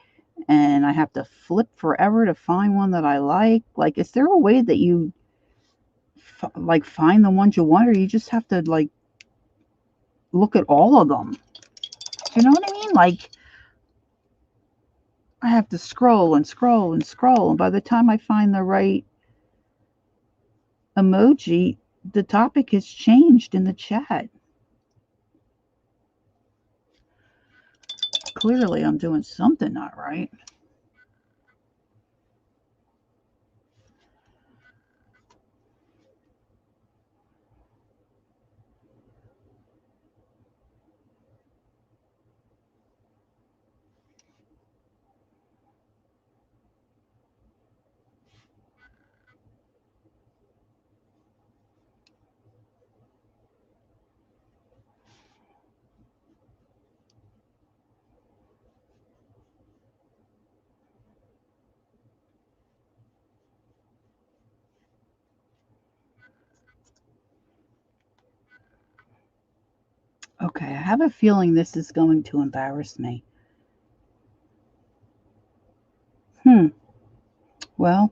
And I have to flip forever to find one that I like. Like, is there a way that you like find the ones you want, or you just have to like look at all of them? You know what I mean? Like, I have to scroll and scroll and scroll, and by the time I find the right emoji, the topic has changed in the chat. Clearly, I'm doing something not right. Okay, I have a feeling this is going to embarrass me. Well,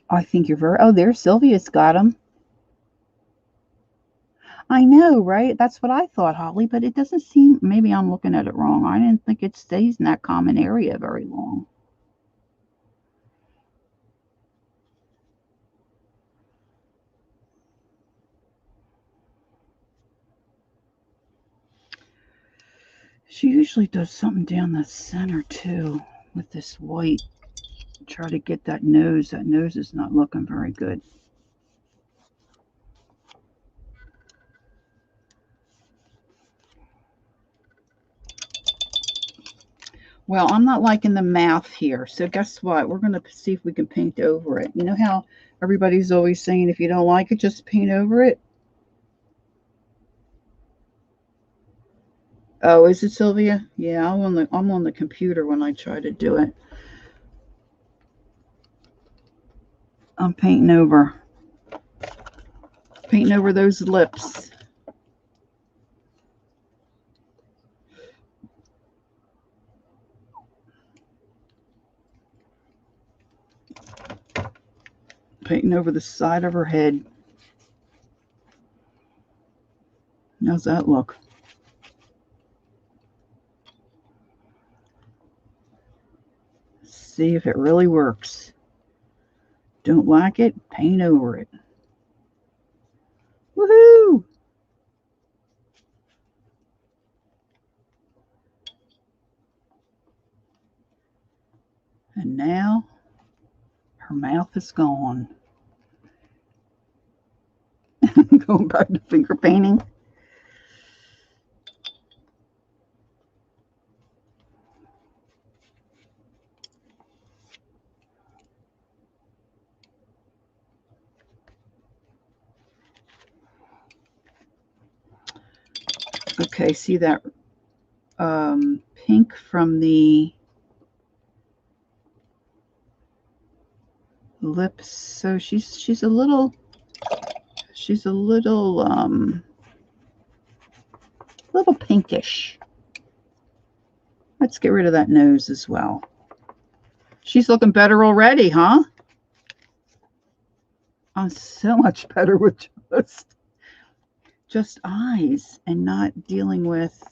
I think you're very... Oh, there's Sylvia's got them. I know, right? That's what I thought, Holly, but it doesn't seem... Maybe I'm looking at it wrong. I didn't think it stays in that common area very long. She usually does something down the center, too, with this white. Try to get that nose. That nose is not looking very good. Well, I'm not liking the mouth here, so guess what? We're going to see if we can paint over it. You know how everybody's always saying if you don't like it, just paint over it? Oh, is it, Sylvia? Yeah, I'm on the computer when I try to do it. I'm painting over those lips. Painting over the side of her head. How's that look? See if it really works. Don't like it? Paint over it. Woohoo! And now her mouth is gone. Going back to finger painting. Okay, see that pink from the lips. So she's a little pinkish. Let's get rid of that nose as well. She's looking better already, huh? I'm so much better with just eyes and not dealing with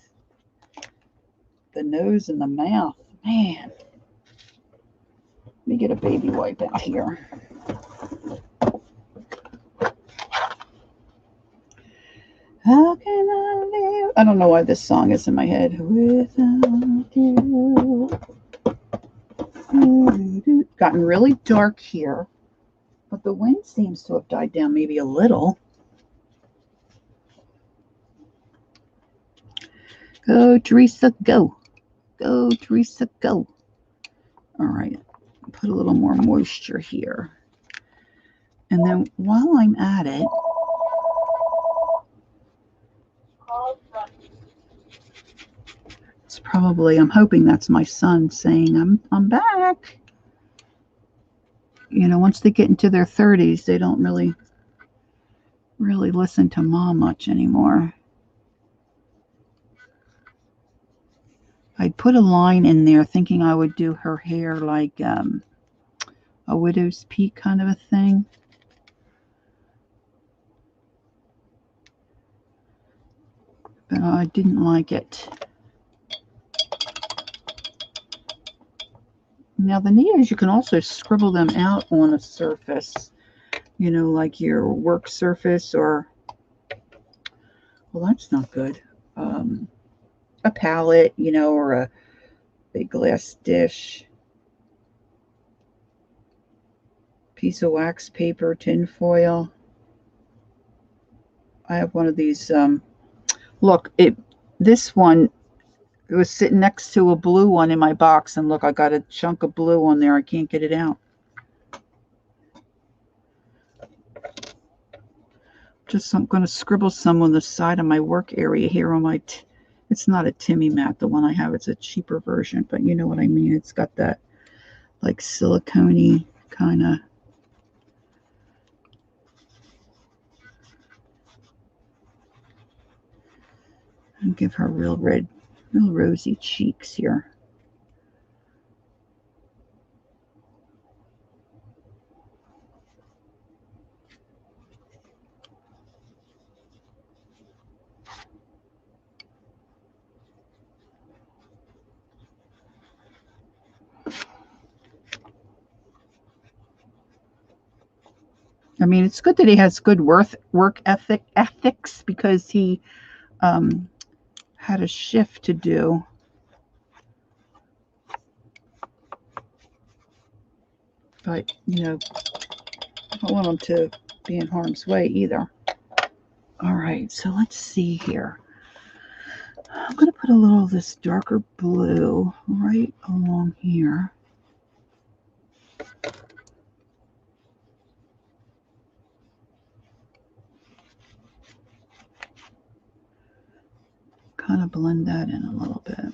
the nose and the mouth. Man. Let me get a baby wipe out here. How can I live? I don't know why this song is in my head. Without you. Gotten really dark here, but the wind seems to have died down maybe a little. Go, Teresa, go. Go, Teresa, go. All right. Put a little more moisture here. And then while I'm at it, probably, I'm hoping that's my son saying, I'm back. You know, once they get into their 30s, they don't really listen to mom much anymore. I'd put a line in there thinking I would do her hair like a widow's peak kind of a thing. But I didn't like it. Now the nails, you can also scribble them out on a surface, you know, like your work surface, or, well, that's not good. A palette, you know, or a big glass dish. Piece of wax paper, tin foil. I have one of these. Look, this one, it was sitting next to a blue one in my box, and look, I got a chunk of blue on there. I can't get it out. I'm going to scribble some on the side of my work area here on my, it's not a Timmy mat, the one I have, it's a cheaper version, but you know what I mean. It's got that like silicone kind of. And give her real rosy cheeks here. I mean, it's good that he has good work ethics, because he had a shift to do. But, you know, I don't want him to be in harm's way either. All right, so let's see here. I'm going to put a little of this darker blue right along here. Kind of blend that in a little bit.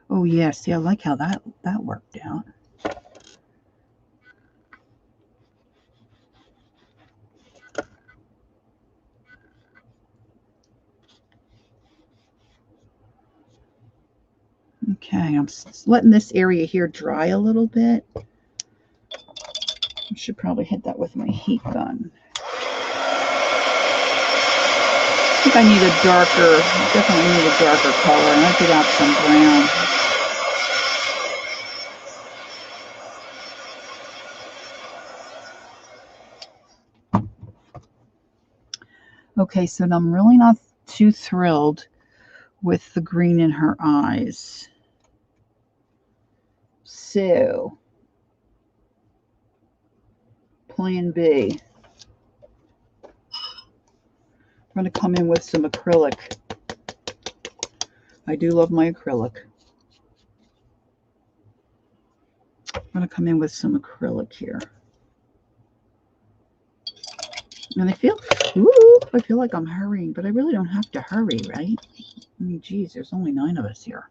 Oh, yeah, see, I like how that worked out. Okay, I'm letting this area here dry a little bit. I should probably hit that with my heat gun. I think I need a darker, definitely need a darker color, and I get out some brown. Okay, so I'm really not too thrilled with the green in her eyes. So, plan B. I'm going to come in with some acrylic. I do love my acrylic. I'm going to come in with some acrylic here. And I feel like I'm hurrying, but I really don't have to hurry, right? I mean, geez, there's only 9 of us here.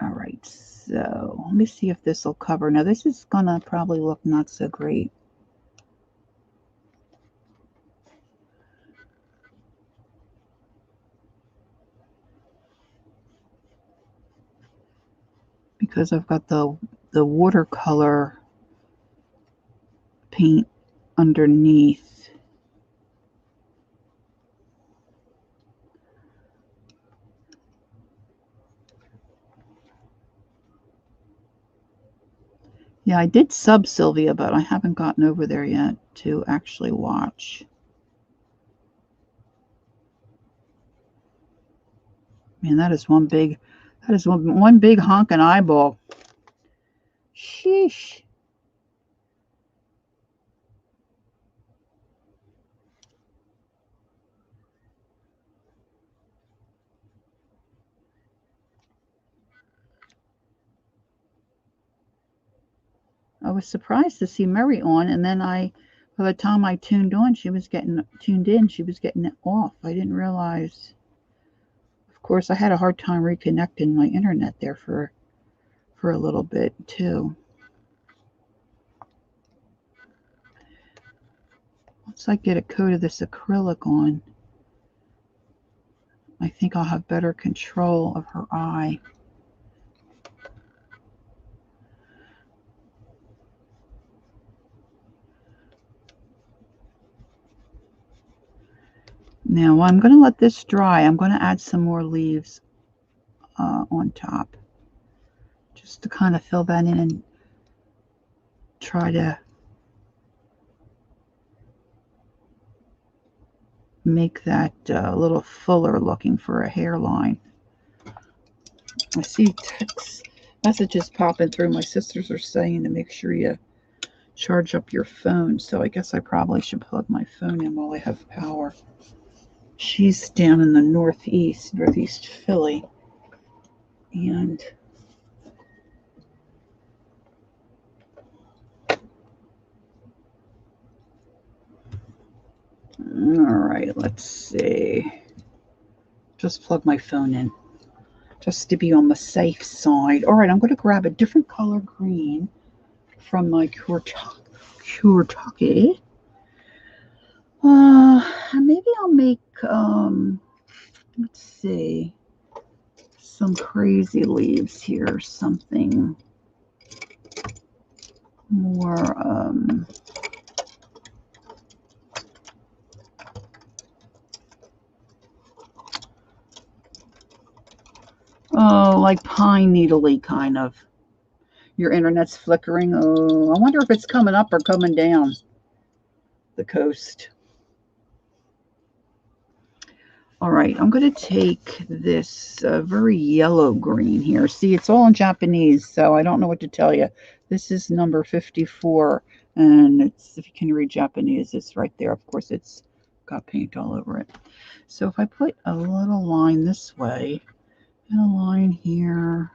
All right, so let me see if this will cover. Now, this is going to probably look not so great. Because I've got the watercolor paint underneath. Yeah, I did sub Sylvia, but I haven't gotten over there yet to actually watch. Man, that is one big honking eyeball. Sheesh. I was surprised to see Murray on, and then by the time I tuned in, she was getting off. I didn't realize. course, I had a hard time reconnecting my internet there for a little bit too. Once I get a coat of this acrylic on, I think I'll have better control of her eye. Now I'm going to let this dry. I'm going to add some more leaves on top, just to kind of fill that in and try to make that a little fuller looking for a hairline. I see text messages popping through. My sisters are saying to make sure you charge up your phone, so I guess I probably should plug my phone in while I have power. She's down in the northeast Philly, and all right, let's see. Just plug my phone in just to be on the safe side. All right, I'm going to grab a different color green from my Kurtake. Maybe I'll make, let's see, some crazy leaves here, something more, oh, like pine needle-y kind of. Your internet's flickering. Oh, I wonder if it's coming up or coming down the coast. All right, I'm going to take this very yellow green here. See, it's all in Japanese, so I don't know what to tell you. This is number 54, and it's, if you can read Japanese, it's right there. Of course, it's got paint all over it. So if I put a little line this way, and a line here,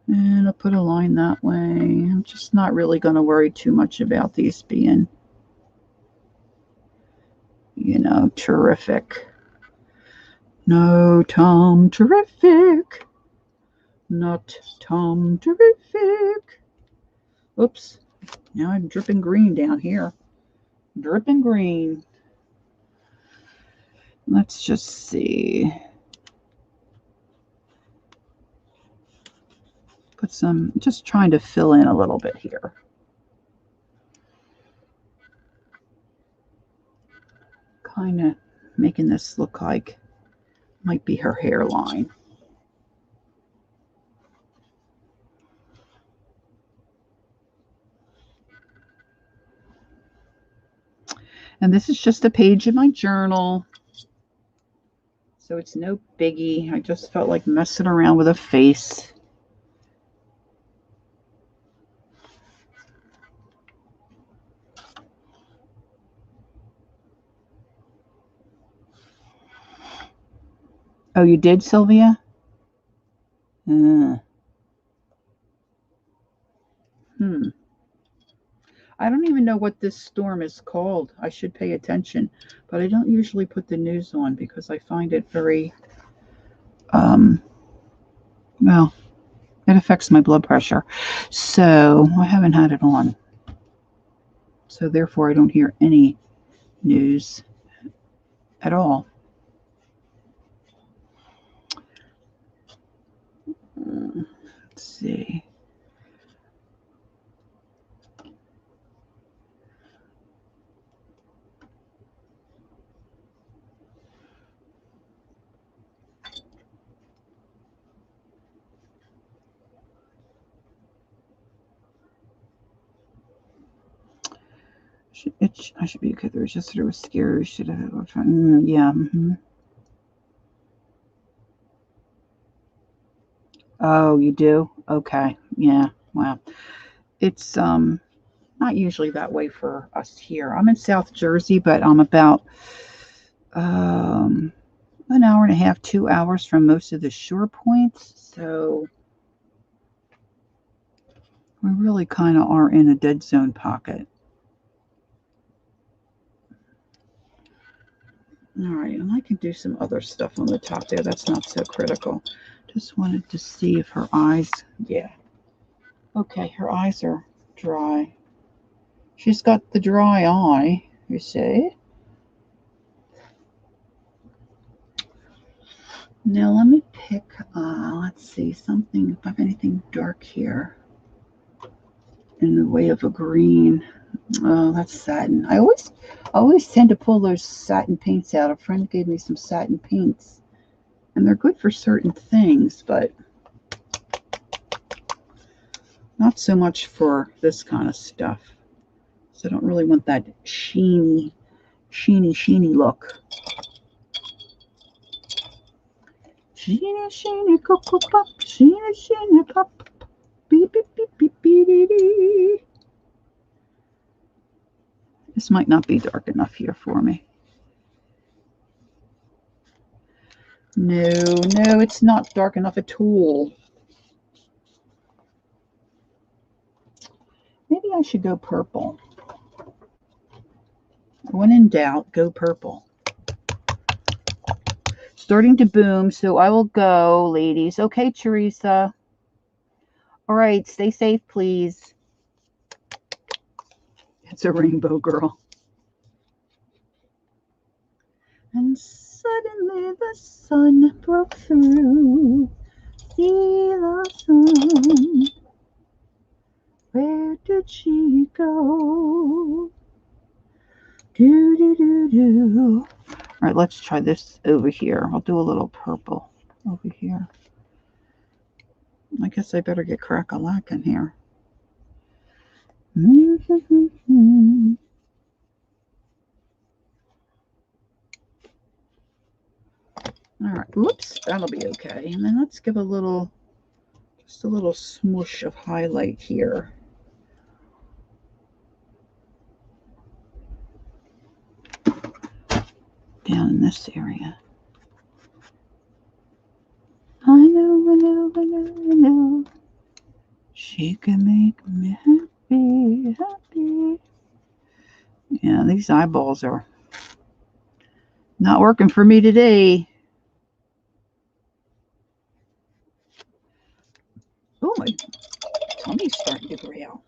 and I'll put a line that way. I'm just not really going to worry too much about these being, you know, terrific. No, Tom Terrific. Not Tom Terrific. Oops. Now I'm dripping green down here. Dripping green. Let's just see. Put some, just trying to fill in a little bit here. Kind of making this look like might be her hairline. And this is just a page in my journal, so it's no biggie. I just felt like messing around with a face. Oh, you did, Sylvia? I don't even know what this storm is called. I should pay attention, but I don't usually put the news on because I find it very, well, it affects my blood pressure. So I haven't had it on. So therefore, I don't hear any news at all. Let's see. I should be okay. There was just sort of scary. Should have. Yeah. Oh, you do? Okay. Yeah. Wow. It's not usually that way for us here. I'm in South Jersey, but I'm about an hour and a half, 2 hours from most of the shore points. So we really kind of are in a dead zone pocket. All right, and I can do some other stuff on the top there. That's not so critical. Just wanted to see if her eyes, yeah. Okay, her eyes are dry. She's got the dry eye, you see. Now let me pick, let's see, something, if I have anything dark here in the way of a green. Oh, that's satin. I always tend to pull those satin paints out. A friend gave me some satin paints, and they're good for certain things, but not so much for this kind of stuff. So I don't really want that sheeny look. Sheeny, cocoa pop, sheeny, pop, beep, beep, beep, beep, beep, beep, beep. This might not be dark enough here for me. No, it's not dark enough at all. Maybe I should go purple. When in doubt, go purple. Starting to boom, so I will go, ladies. Okay, Teresa. All right, stay safe, please. It's a rainbow girl. And suddenly the sun broke through. See the sun. Where did she go? Do, do, do, do. All right, let's try this over here. I'll do a little purple over here. I guess I better get crack-a-lack in here. All right, whoops, that'll be okay. And then let's give just a little smoosh of highlight here. Down in this area. I know. She can make me happy. Yeah, these eyeballs are not working for me today. Oh, my tummy's starting to gray out.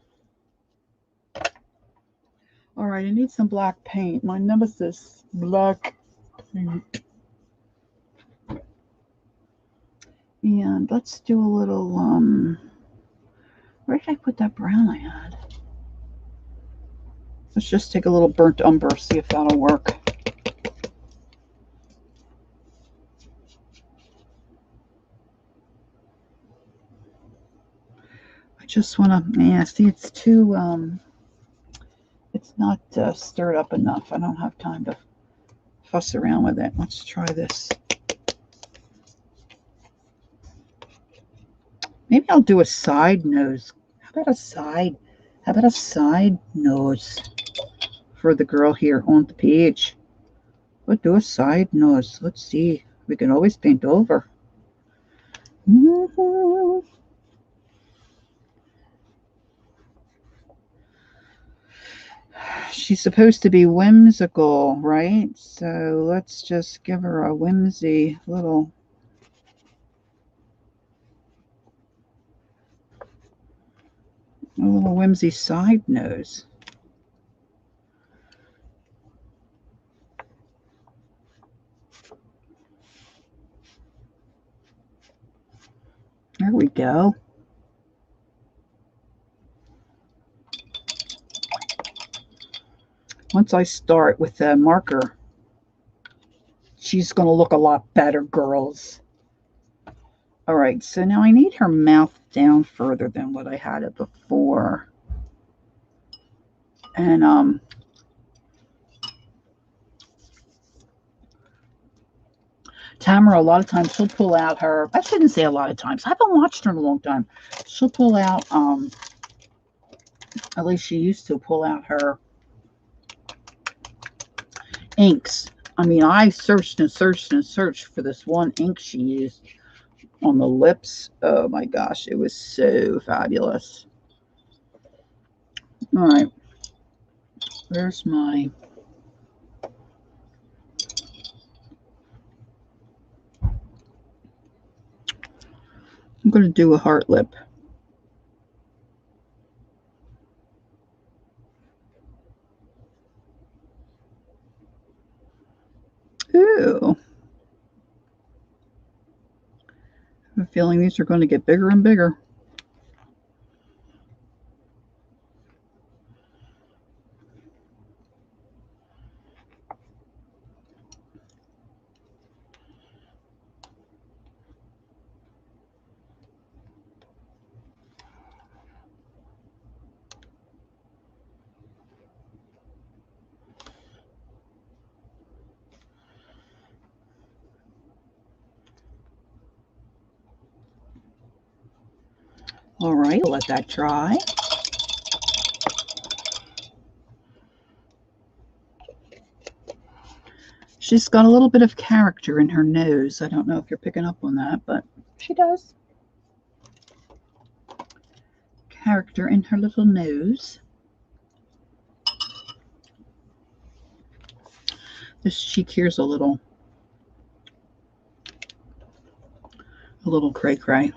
All right, I need some black paint. My nemesis, black paint. And let's do a little, where did I put that brown I had? Let's just take a little burnt umber, see if that'll work. I just want to, yeah, see, it's too, it's not stirred up enough. I don't have time to fuss around with it. Let's try this. Maybe I'll do a side nose. How about a side nose for the girl here on the page? We'll do a side nose. Let's see. We can always paint over. She's supposed to be whimsical, right? So let's just give her a whimsy little whimsy side nose. There we go. Once I start with the marker, she's going to look a lot better, girls. All right, so now I need her mouth down further than what I had it before. And Tamara, a lot of times she'll pull out her, I shouldn't say a lot of times, I haven't watched her in a long time. She'll pull out, at least she used to pull out her inks. I mean, I searched and searched and searched for this one ink she used on the lips. Oh my gosh, it was so fabulous. All right, where's my I'm going to do a heart lip. Ooh. I have a feeling these are going to get bigger and bigger. All right, let that dry. She's got a little bit of character in her nose. I don't know if you're picking up on that, but she does. Character in her little nose. This cheek here's a little cray-cray.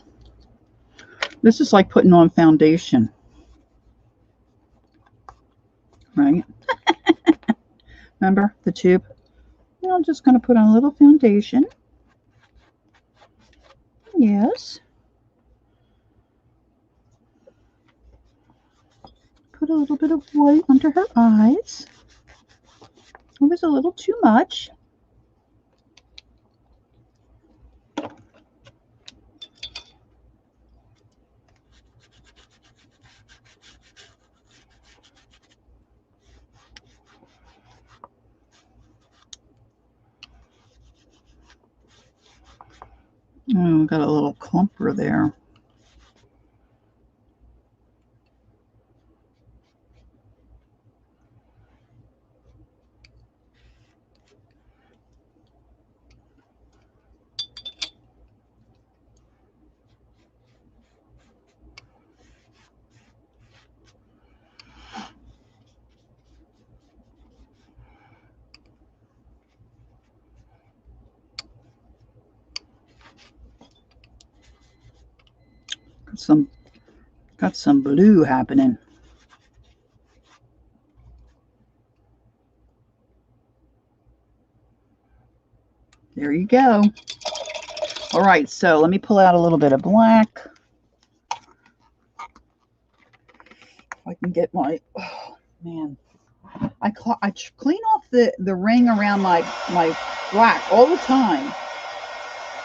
This is like putting on foundation, right? Remember the tube? Well, I'm just going to put on a little foundation. Yes. Put a little bit of white under her eyes. It was a little too much. Oh, got a little clumper there. Got some blue happening. There you go. All right, so let me pull out a little bit of black. If I can get my, oh man, I clean off the ring around my black all the time,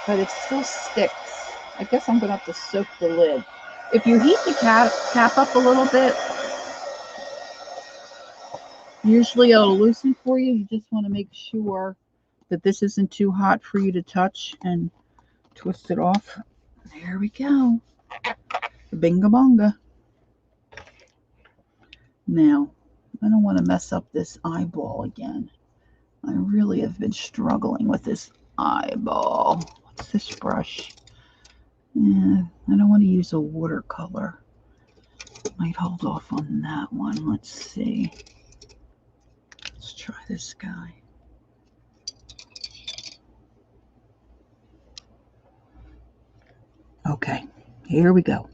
but it still sticks. I guess I'm gonna have to soak the lid. If you heat the cap up a little bit, usually it'll loosen for you. You just want to make sure that this isn't too hot for you to touch and twist it off. There we go. Binga bonga. Now, I don't want to mess up this eyeball again. I really have been struggling with this eyeball. What's this brush? Yeah, I don't want to use a watercolor. Might hold off on that one. Let's see. Let's try this guy. Okay, here we go.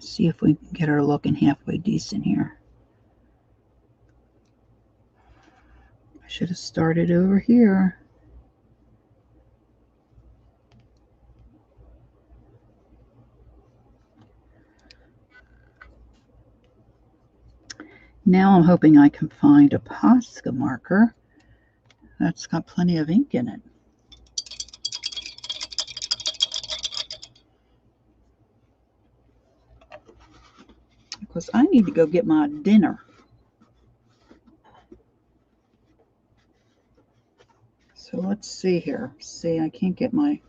See if we can get her looking halfway decent here. I should have started over here. Now I'm hoping I can find a Posca marker that's got plenty of ink in it. Because I need to go get my dinner. So let's see here. See, I can't get my,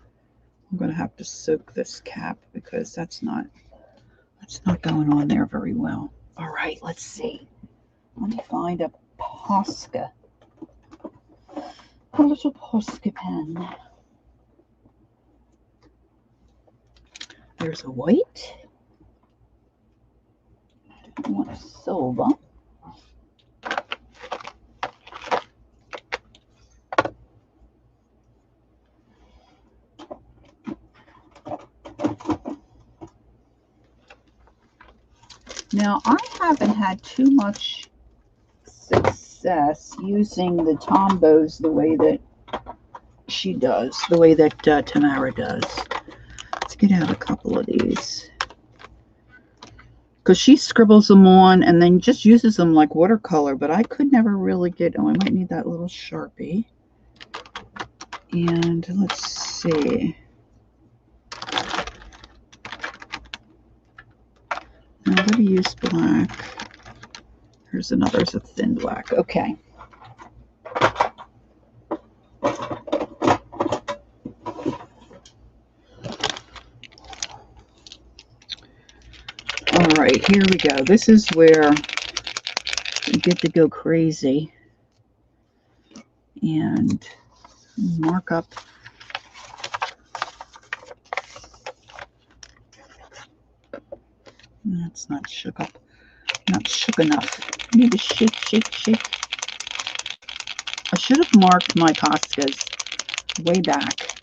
I'm going to have to soak this cap because that's not going on there very well. All right, let's see. Let me find a Posca. A little Posca pen. There's a white. I want a silver. Now, I haven't had too much success using the Tombows the way that she does, the way that Tamara does. Let's get out a couple of these. Because she scribbles them on and then just uses them like watercolor, but I could never really get, oh, I might need that little Sharpie. And let's see. I'm going to use black. Here's another, it's a thin black. Okay. All right, here we go. This is where you get to go crazy and mark up. That's not shook up. Not shook enough. I need to shake, shake, shake. I should have marked my Poscas way back.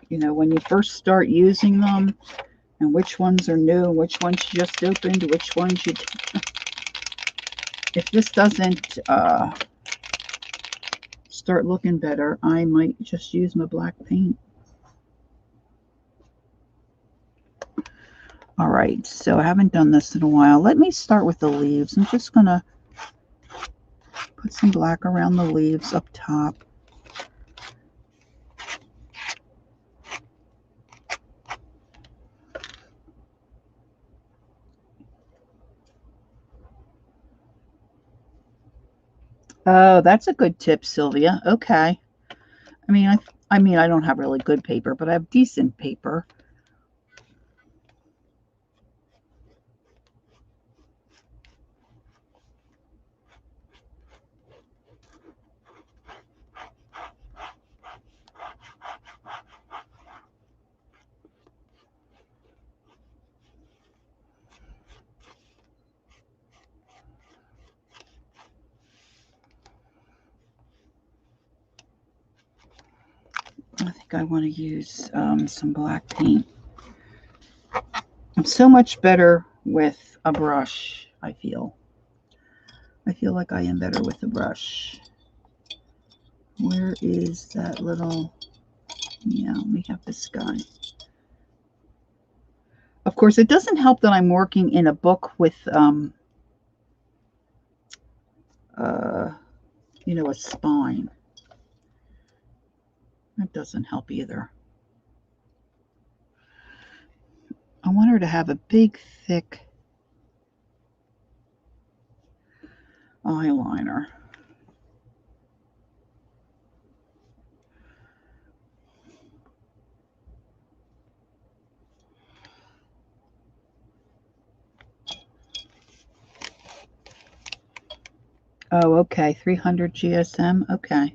You know, when you first start using them, and which ones are new, which ones you just opened, which ones you... If this doesn't start looking better, I might just use my black paint. All right, so I haven't done this in a while. Let me start with the leaves. I'm just going to put some black around the leaves up top. Oh, that's a good tip, Sylvia. Okay. I mean, I don't have really good paper, but I have decent paper. I think I want to use some black paint. I'm so much better with a brush, I feel. I feel like I am better with a brush. Where is that little... Yeah, let me have this guy. Of course, it doesn't help that I'm working in a book with, you know, a spine. That doesn't help either. I want her to have a big, thick eyeliner. Oh, okay, 300 GSM, okay.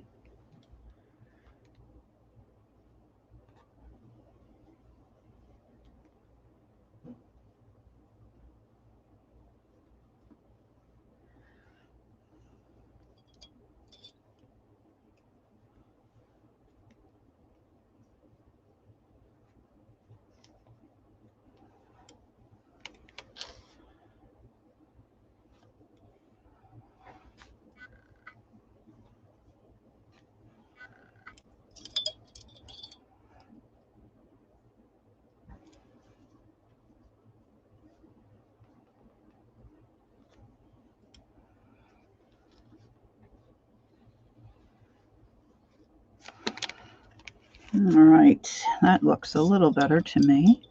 All right, that looks a little better to me.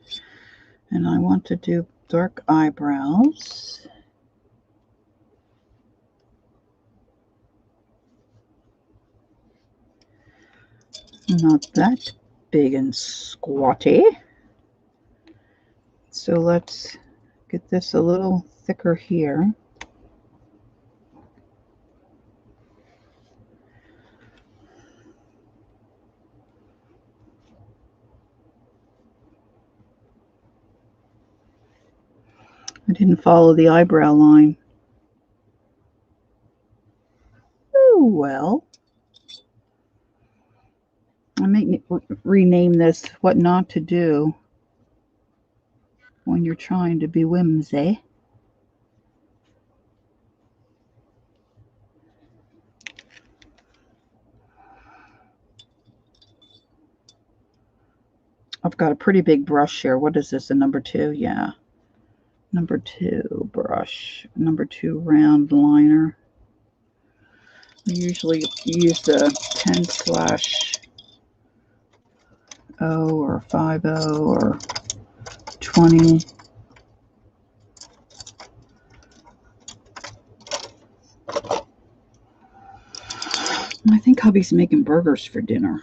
And I want to do dark eyebrows. Not that big and squatty. So let's get this a little thicker here. I didn't follow the eyebrow line. Oh, well. I may rename this What Not to Do. when you're trying to be whimsy. I've got a pretty big brush here. What is this, a number 2? Yeah. Number 2 brush. Number 2 round liner. I usually use the 10/0 or 50 or 20. I think hubby's making burgers for dinner.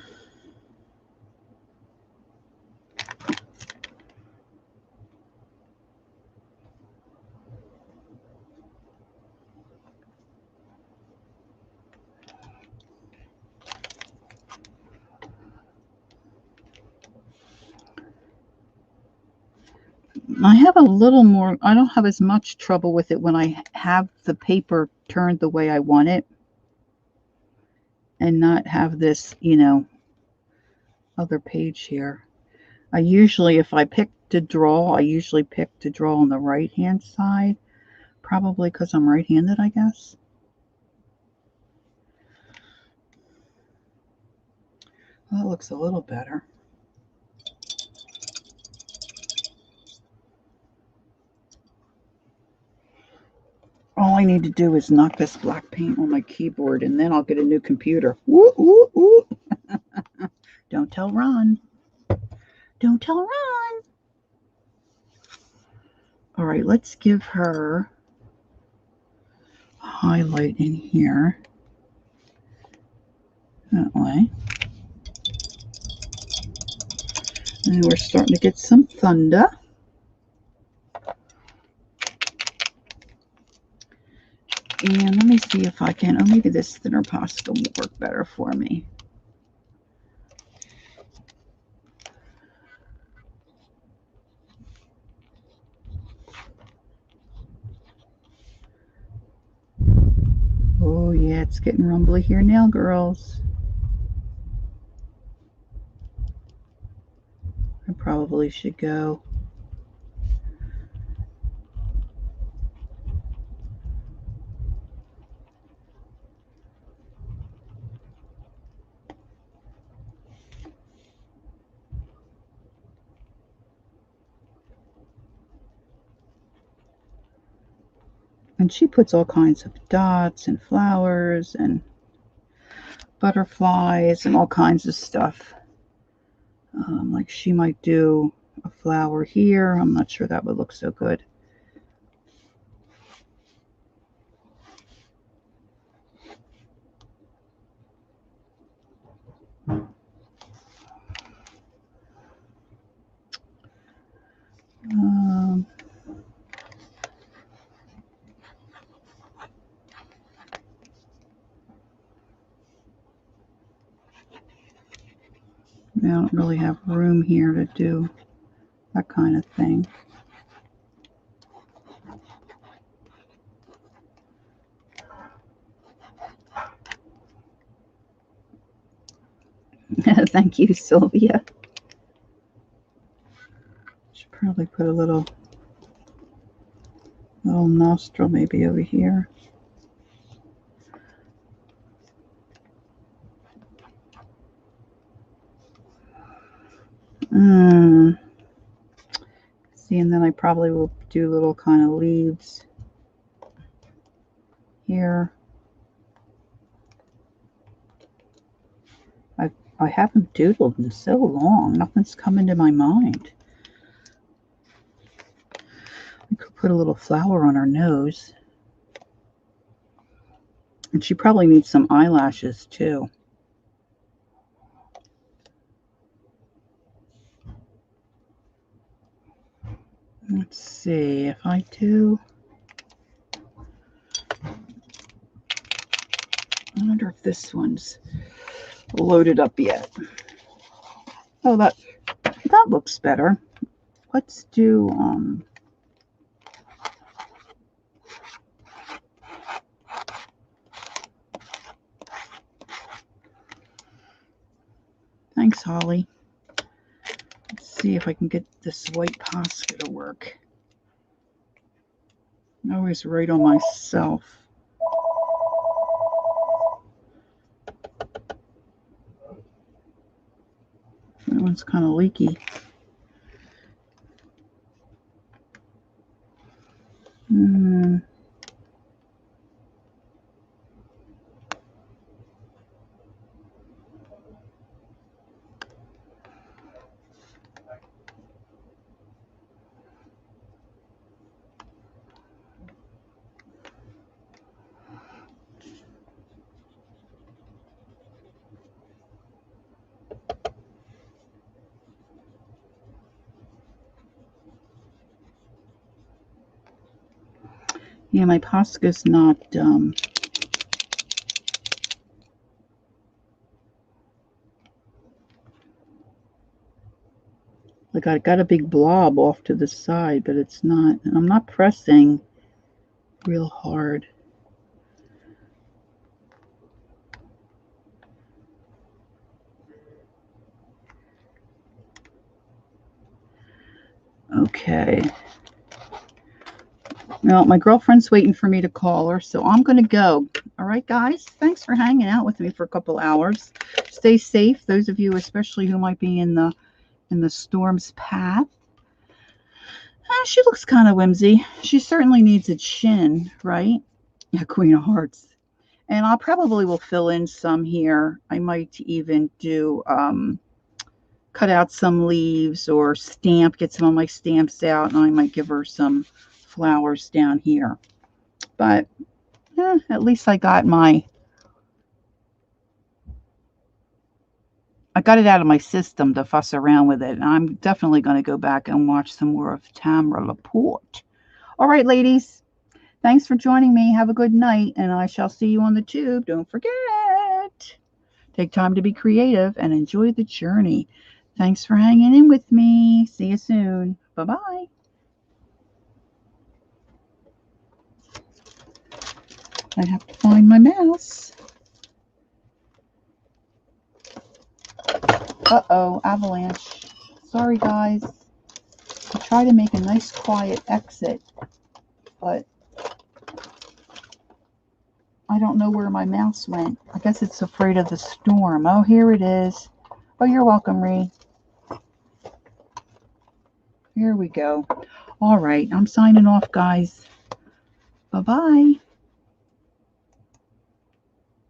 I have a little more, I don't have as much trouble with it when I have the paper turned the way I want it and not have this, you know, other page here. I usually, if I pick to draw, I usually pick to draw on the right-hand side, probably because I'm right-handed, I guess. Well, that looks a little better. All I need to do is knock this black paint on my keyboard, and then I'll get a new computer. Woo, woo, woo. Don't tell Ron. Don't tell Ron. All right, let's give her a highlight in here. That way. And we're starting to get some thunder. And let me see if I can, oh, maybe this thinner pasta will work better for me. Oh yeah, it's getting rumbly here now, girls. I probably should go. And she puts all kinds of dots and flowers and butterflies and all kinds of stuff. Like she might do a flower here. I'm not sure that would look so good. I don't really have room here to do that kind of thing. Thank you, Sylvia. Should probably put a little nostril maybe over here. See, and then I probably will do little kind of leaves here. I haven't doodled in so long. Nothing's coming to my mind. I could put a little flower on her nose. And she probably needs some eyelashes too. Let's see if I do. I wonder if this one's loaded up yet. Oh, that looks better. Let's do thanks, Holly. Let's see if I can get this white Posca to work. I always write on myself. That one's kind of leaky. Yeah, my Posca's not like I got a big blob off to the side, but it's not, I'm not pressing real hard. Okay. Well, my girlfriend's waiting for me to call her, so I'm going to go. All right, guys. Thanks for hanging out with me for a couple hours. Stay safe, those of you especially who might be in the storm's path. She looks kind of whimsy. She certainly needs a chin, right? Yeah, Queen of Hearts. And I probably will fill in some here. I might even do cut out some leaves or get some of my stamps out, and I might give her some flowers down here. But yeah, at least I got it out of my system to fuss around with it. And I'm definitely going to go back and watch some more of Tamara Laporte. All right, ladies. Thanks for joining me. Have a good night, and I shall see you on the tube. Don't forget. Take time to be creative and enjoy the journey. Thanks for hanging in with me. See you soon. Bye-bye. I have to find my mouse. Uh-oh, avalanche. Sorry, guys. I try to make a nice, quiet exit, but I don't know where my mouse went. I guess it's afraid of the storm. Oh, here it is. Oh, you're welcome, Ree. Here we go. All right, I'm signing off, guys. Bye-bye.